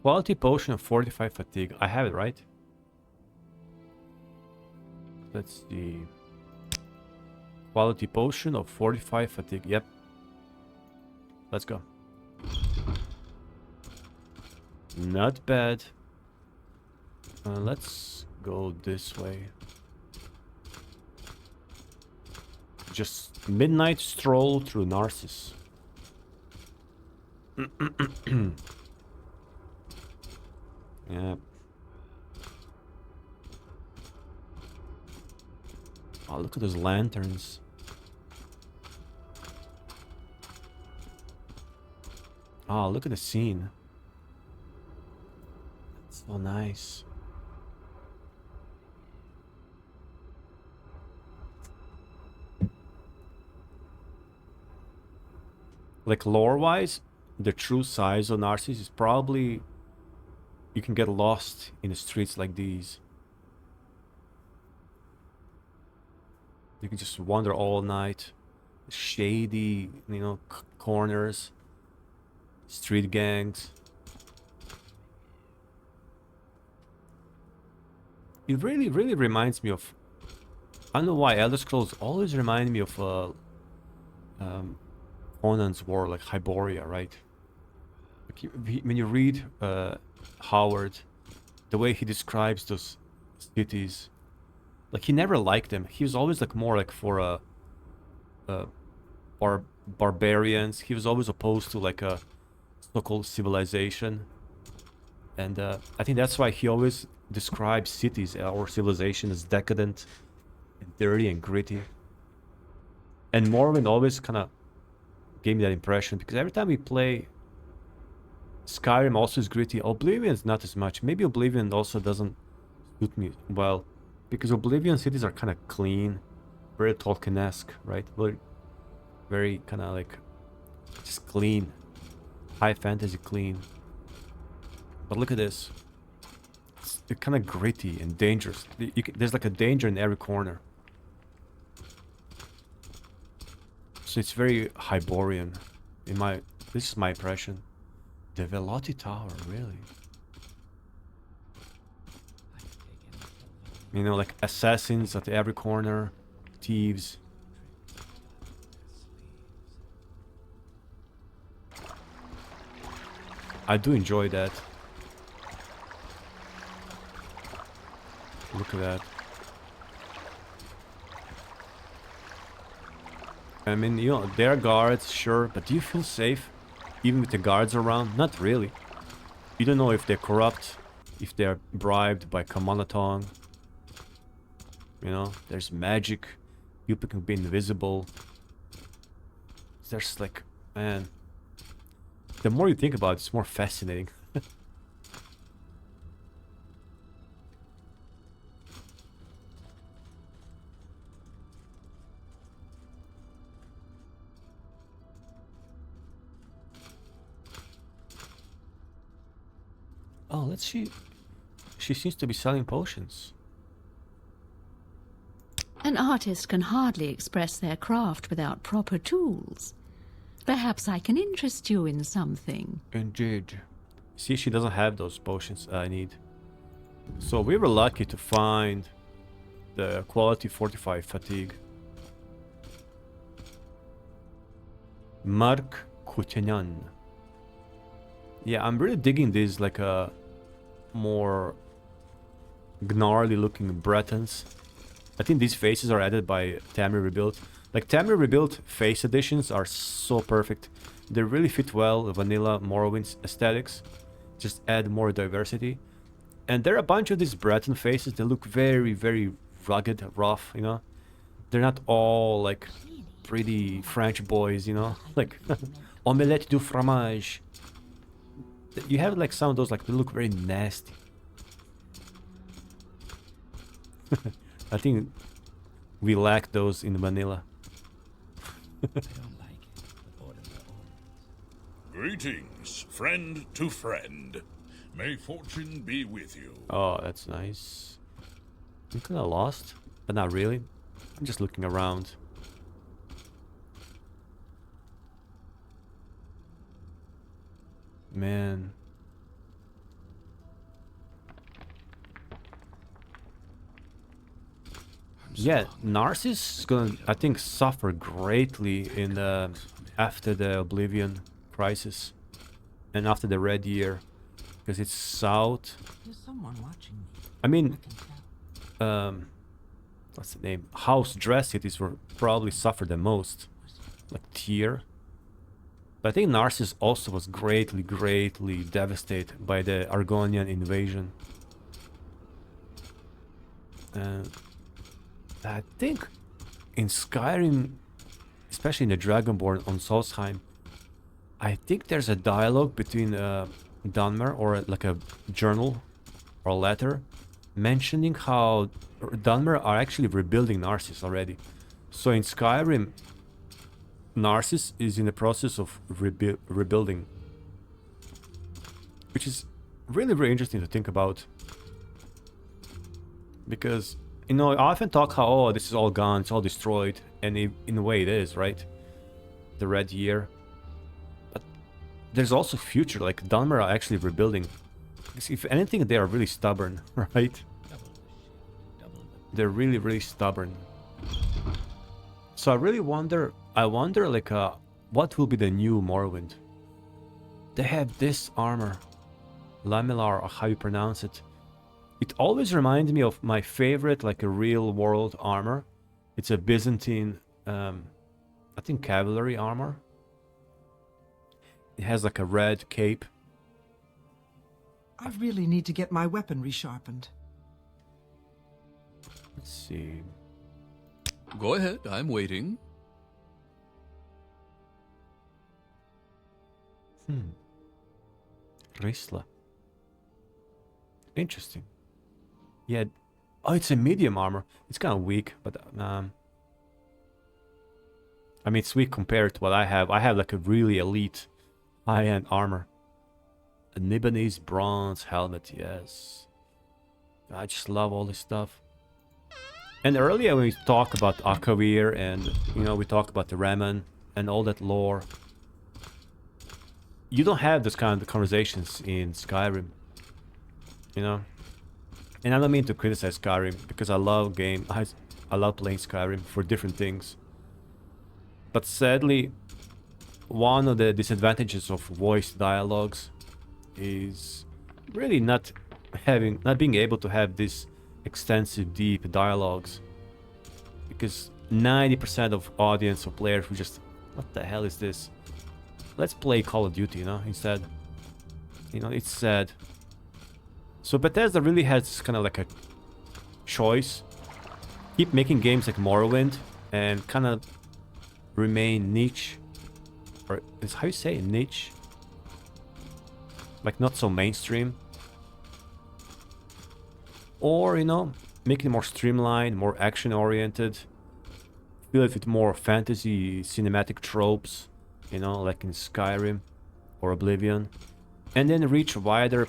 Quality potion of fortify fatigue. I have it, right? Let's see. Quality potion of fortify fatigue. Yep. Let's go. Not bad. Let's go this way. Just midnight stroll through Narsis. Yeah. Oh, look at those lanterns. Oh, look at the scene. That's so nice. Like lore-wise, the true size of Narsis is probably... You can get lost in the streets like these. You can just wander all night. Shady, you know, corners. Street gangs. It really, really reminds me of... I don't know why Elder Scrolls always remind me of Conan's War, like Hyboria, right? Like when you read Howard, the way he describes those cities, like he never liked them. He was always like more like for barbarians. He was always opposed to like a so-called civilization, and I think that's why he always describes cities or civilization as decadent and dirty and gritty. And Morrowind always kind of gave me that impression, because every time we play Skyrim also is gritty. Oblivion is not as much. Maybe Oblivion also doesn't suit me well, because Oblivion cities are kind of clean, very Tolkien-esque, right? Very kind of like just clean, high fantasy clean. But look at this. It's kind of gritty and dangerous. There's like a danger in every corner. So it's very Hyborian. This is my impression. The Velotti Tower, really? You know, like assassins at every corner, thieves. I do enjoy that. Look at that. I mean, you know, there are guards, sure, but do you feel safe even with the guards around? Not really. You don't know if they're corrupt, if they're bribed by Kamanatong. You know, there's magic. People can be invisible. There's like, man, the more you think about it, it's more fascinating. Oh, let's see. She seems to be selling potions. An artist can hardly express their craft without proper tools. Perhaps I can interest you in something. Indeed. See, she doesn't have those potions I need. So we were lucky to find the quality fortified fatigue. Mark Kutenyan. Yeah, I'm really digging these like more gnarly looking Bretons. I think these faces are added by Tamriel Rebuild. Like Tamriel Rebuild face editions are so perfect. They really fit well with vanilla Morrowind aesthetics. Just add more diversity. And there are a bunch of these Breton faces that look very, very rugged, rough, you know. They're not all like pretty French boys, you know. Like omelette du fromage. You have like some of those, like they look very nasty. I think we lack those in vanilla. Greetings, friend to friend. May fortune be with you. Oh, that's nice. I'm kind of lost, but not really. I'm just looking around. Man. Yeah, Narsis is gonna, I think, suffer greatly in the after the Oblivion crisis and after the Red Year, because it's south. There's someone watching me. I mean, what's the name? House dress cities will probably suffer the most, like Tyr. But I think Narsis also was greatly, greatly devastated by the Argonian invasion. I think in Skyrim, especially in the Dragonborn on Solstheim, I think there's a dialogue between Dunmer, or like a journal or letter, mentioning how Dunmer are actually rebuilding Narsis already. So in Skyrim, Narsis is in the process of rebuilding, which is really, really interesting to think about. Because, you know, I often talk how, oh, this is all gone, it's all destroyed, and in a way it is, right? The Red Year. But there's also future, like Dunmer are actually rebuilding. Because if anything, they are really stubborn, right? They're really, really stubborn. So I really wonder, like, what will be the new Morrowind? They have this armor, Lamellar, or how you pronounce it. It always reminds me of my favorite, like, a real-world armor. It's a Byzantine, I think, cavalry armor. It has, like, a red cape. I really need to get my weaponry sharpened. Let's see. Go ahead, I'm waiting. Risla. Interesting. Yeah. Oh, it's a medium armor. It's kind of weak, but I mean, it's weak compared to what I have. I have like a really elite high-end armor. A Nibonese bronze helmet, yes. I just love all this stuff. And earlier when we talk about Akavir and, you know, we talk about the Reman and all that lore, you don't have this kind of conversations in Skyrim, you know? And I don't mean to criticize Skyrim, because I love I love playing Skyrim for different things. But sadly, one of the disadvantages of voice dialogues is really not being able to have this extensive, deep dialogues, because 90% of audience or players who just, what the hell is this? Let's play Call of Duty, you know, instead. You know, it's sad. So Bethesda really has kind of like a choice. Keep making games like Morrowind and kind of remain niche, or is how you say it, niche? Like not so mainstream. Or, you know, make it more streamlined, more action-oriented. Fill it with more fantasy cinematic tropes, you know, like in Skyrim or Oblivion. And then reach a wider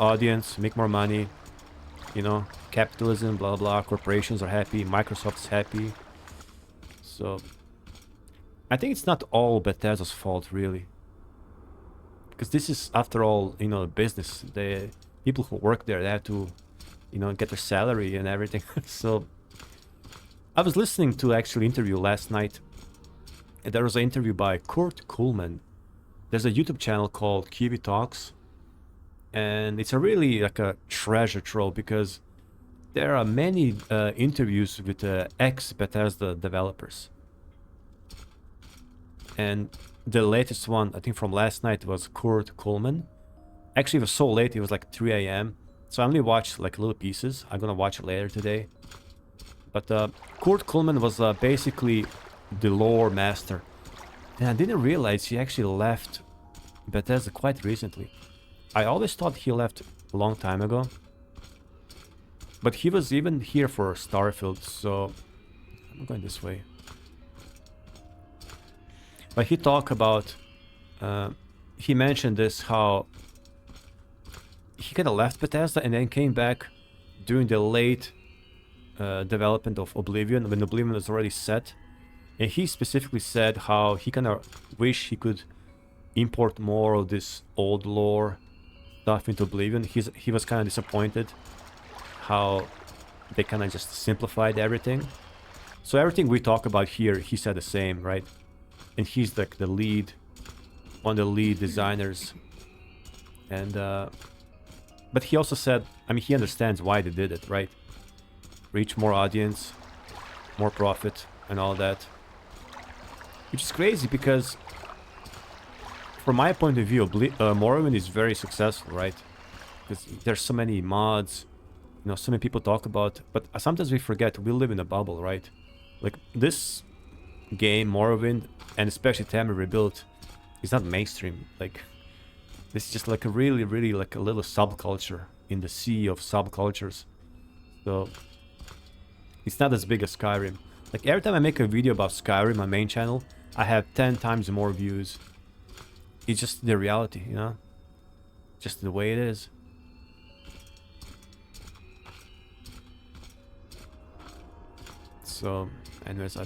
audience, make more money. You know, capitalism, blah, blah, corporations are happy, Microsoft's happy. So, I think it's not all Bethesda's fault, really. Because this is, after all, you know, a business. The people who work there, they have to, you know, get their salary and everything. So, I was listening to actually interview last night. And there was an interview by Kurt Kuhlman. There's a YouTube channel called Kiwi Talks. And it's a really like a treasure trove, because there are many interviews with ex-Bethesda developers. And the latest one, I think from last night, was Kurt Kuhlman. Actually, it was so late, it was like 3 a.m. So I only watched like little pieces. I'm gonna watch it later today. But Kurt Kuhlman was basically the lore master. And I didn't realize he actually left Bethesda quite recently. I always thought he left a long time ago. But he was even here for Starfield, so I'm going this way. But he talked about, he mentioned this, how he kind of left Bethesda and then came back during the late development of Oblivion, when Oblivion was already set. And he specifically said how he kind of wish he could import more of this old lore stuff into Oblivion. He was kind of disappointed how they kind of just simplified everything. So everything we talk about here, he said the same, right? And he's like the lead, one of the lead designers. And but he also said, I mean, he understands why they did it, right? Reach more audience, more profit, and all that. Which is crazy, because from my point of view, Morrowind is very successful, right? Because there's so many mods, you know, so many people talk about, but sometimes we forget we live in a bubble, right? Like this game, Morrowind, and especially Tame Rebuilt, It's not mainstream. Like, this is just like a really, really like a little subculture in the sea of subcultures. So it's not as big as Skyrim. Like every time I make a video about Skyrim, my main channel, I have 10 times more views. It's just the reality, you know? Just the way it is. So, anyways,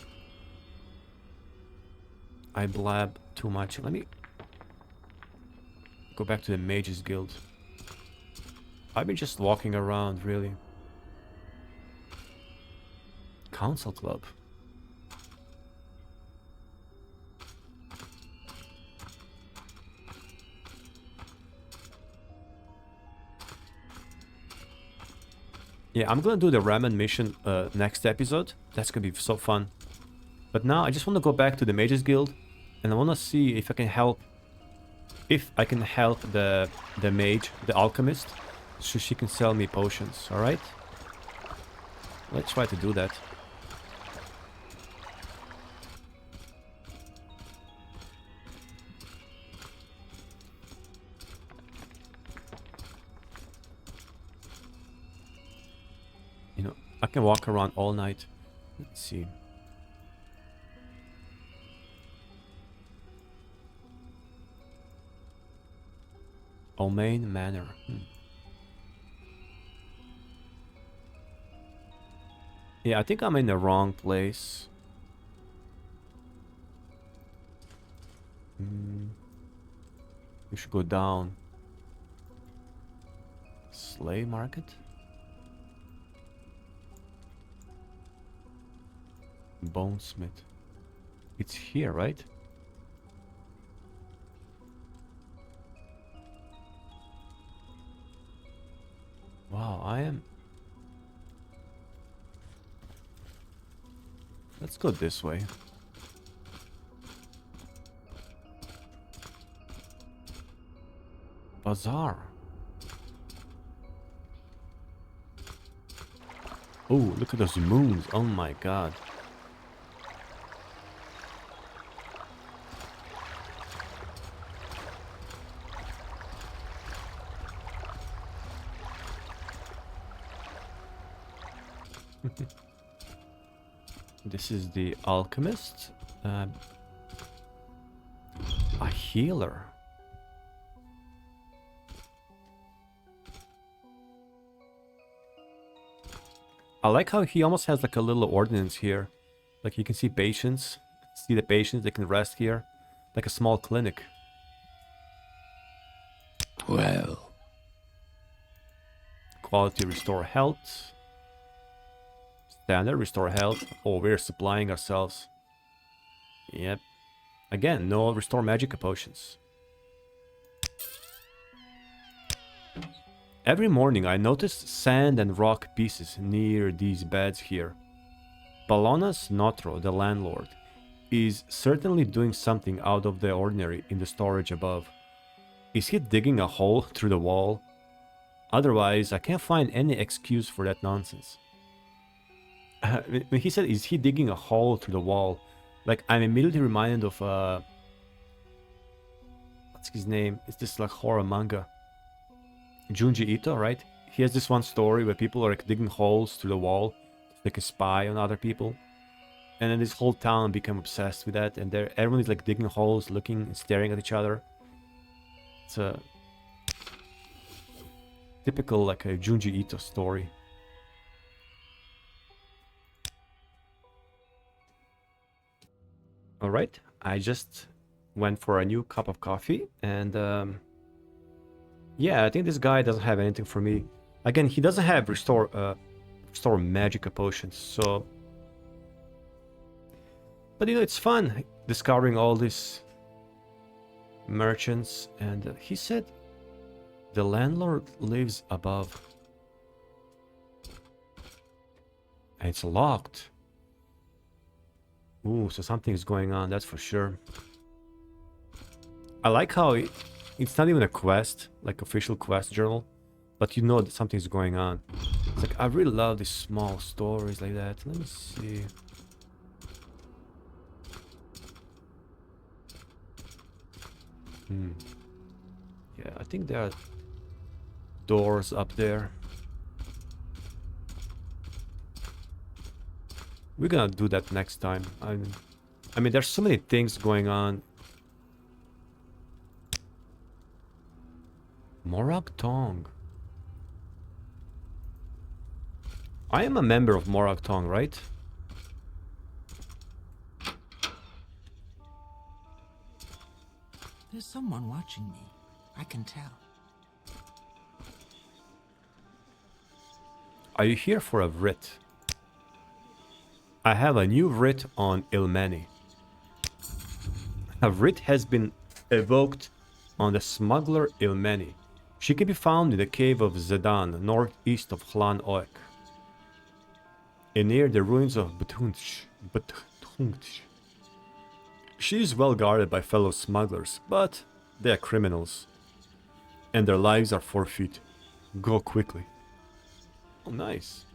I blab too much. Let me go back to the Mages Guild. I've been just walking around, really. Council Club. Yeah, I'm gonna do the Reman mission next episode. That's gonna be so fun. But now I just want to go back to the Mages Guild, and I want to see if I can help. If I can help the mage, the alchemist, so she can sell me potions. All right. Let's try to do that. You know, I can walk around all night. Let's see. Omain Manor. Yeah, I think I'm in the wrong place. We should go down. Slave market? Bonesmith. It's here, right? Wow, I am... Let's go this way. Bazaar. Oh, look at those moons. Oh my god. This is the alchemist. A healer. I like how he almost has like a little ordinance here. Like you can see patients. See the patients, they can rest here. Like a small clinic. Well. Quality restore health. Standard restore health. Oh, we're supplying ourselves. Yep. Again, no restore magic potions. Every morning I noticed sand and rock pieces near these beds here. Balonas Notro, the landlord, is certainly doing something out of the ordinary in the storage above. Is he digging a hole through the wall? Otherwise, I can't find any excuse for that nonsense. When he said, is he digging a hole through the wall? Like, I'm immediately reminded of, what's his name? It's this like horror manga. Junji Ito, right? He has this one story where people are like digging holes through the wall so they can spy on other people. And then this whole town became obsessed with that, and everyone is like digging holes, looking and staring at each other. It's a typical like a Junji Ito story. Alright, I just went for a new cup of coffee, and yeah, I think this guy doesn't have anything for me. Again, he doesn't have restore magic potions, so... But you know, it's fun discovering all these merchants, and he said the landlord lives above. And it's locked. Ooh, so something's going on, that's for sure. I like how it's not even a quest, like official quest journal, but you know that something's going on. It's like, I really love these small stories like that. Let me see. Yeah, I think there are doors up there. We're gonna do that next time. I mean, there's so many things going on. Morag Tong. I am a member of Morag Tong, right? There's someone watching me. I can tell. Are you here for a writ? I have a new writ on Ilmeni. A writ has been evoked on the smuggler Ilmeni. She can be found in the cave of Zedan, northeast of Hlan Oek, and near the ruins of Bethunch. She is well guarded by fellow smugglers, but they are criminals, and their lives are forfeit. Go quickly. Oh, nice.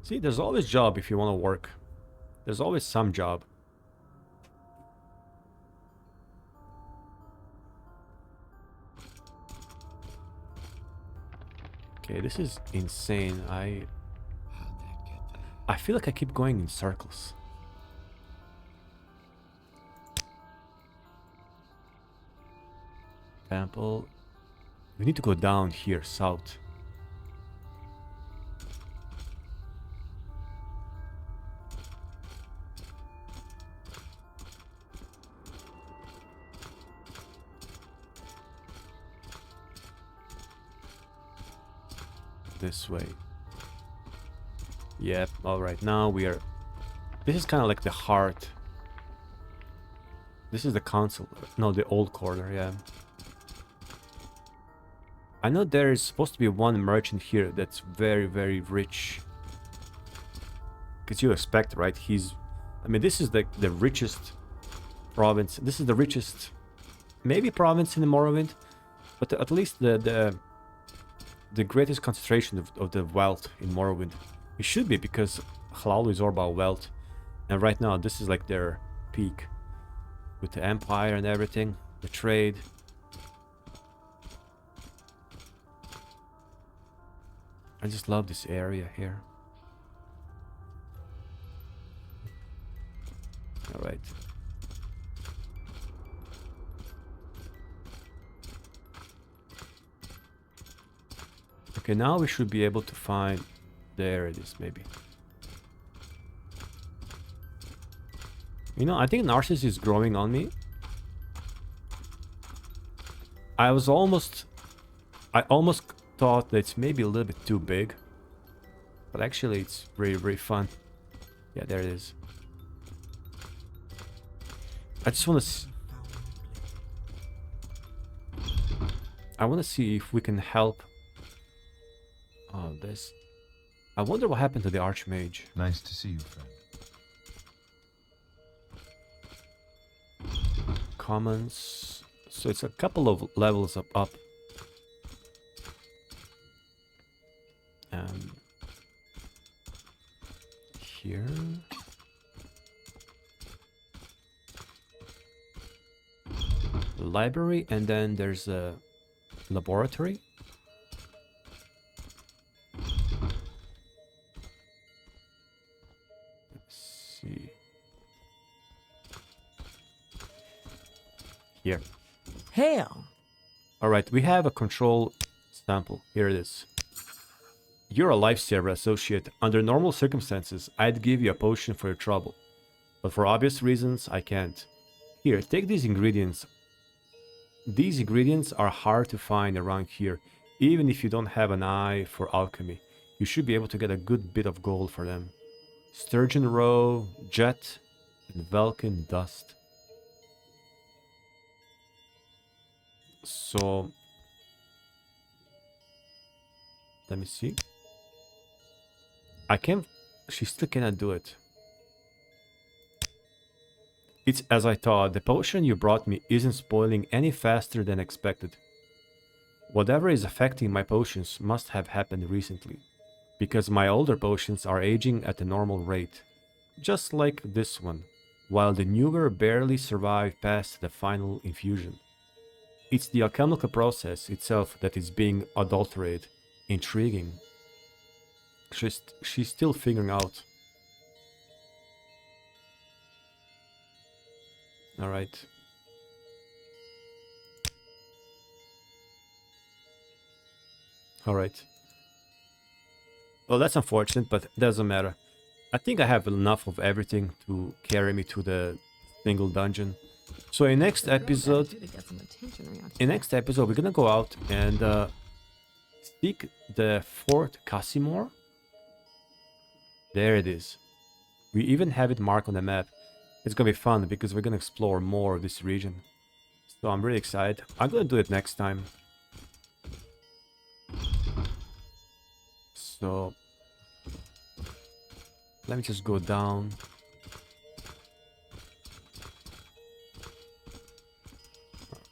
See, there's always job if you want to work. There's always some job. Okay, this is insane. I feel like I keep going in circles. Temple. We need to go down here, south. This way. Yep, alright, now we are... This is kind of like the heart. This is the council. No, the old quarter, yeah. I know there is supposed to be one merchant here that's very, very rich. Because you expect, right? He's... I mean, this is the richest province. This is the richest... Maybe province in the Morrowind. But at least the greatest concentration of the wealth in Morrowind. It should be, because Hlaalu is all about wealth. And right now, this is like their peak. With the empire and everything. The trade. I just love this area here. Alright. Okay, now we should be able to find... There it is, maybe. You know, I think Narsis is growing on me. I almost thought that it's maybe a little bit too big. But actually it's very, very fun. Yeah, there it is. I just want to... I want to see if we can help... Oh, this... I wonder what happened to the Archmage. Nice to see you, friend. Commons... So it's a couple of levels up. Here... Library, and then there's a laboratory. Let's see. Here. Hail. Alright, we have a control sample. Here it is. You're a lifesaver associate. Under normal circumstances, I'd give you a potion for your trouble. But for obvious reasons, I can't. Here, take these ingredients. These ingredients are hard to find around here. Even if you don't have an eye for alchemy, you should be able to get a good bit of gold for them. Sturgeon roe, jet, and Velkin dust. So... Let me see. I can't... She still cannot do it. It's as I thought. The potion you brought me isn't spoiling any faster than expected. Whatever is affecting my potions must have happened recently, because my older potions are aging at a normal rate. just like this one, while the newer barely survive past the final infusion. It's the alchemical process itself that is being adulterated. Intriguing. She's still figuring out. Alright. Alright. Well, that's unfortunate, but it doesn't matter. I think I have enough of everything to carry me to the single dungeon. So in next episode, we're gonna go out and seek the Fort Casimir. There it is. We even have it marked on the map. It's gonna be fun because we're gonna explore more of this region. So I'm really excited. I'm gonna do it next time. So let me just go down.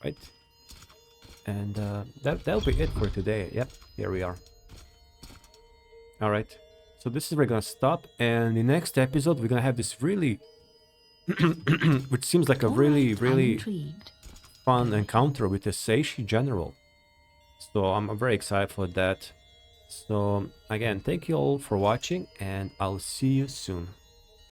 Alright. And that'll be it for today. Yep, here we are. Alright. So this is where we're gonna stop, and in the next episode we're gonna have this really which seems like a really fun encounter with the Seishi general. So I'm very excited for that. So again, thank you all for watching, and I'll see you soon.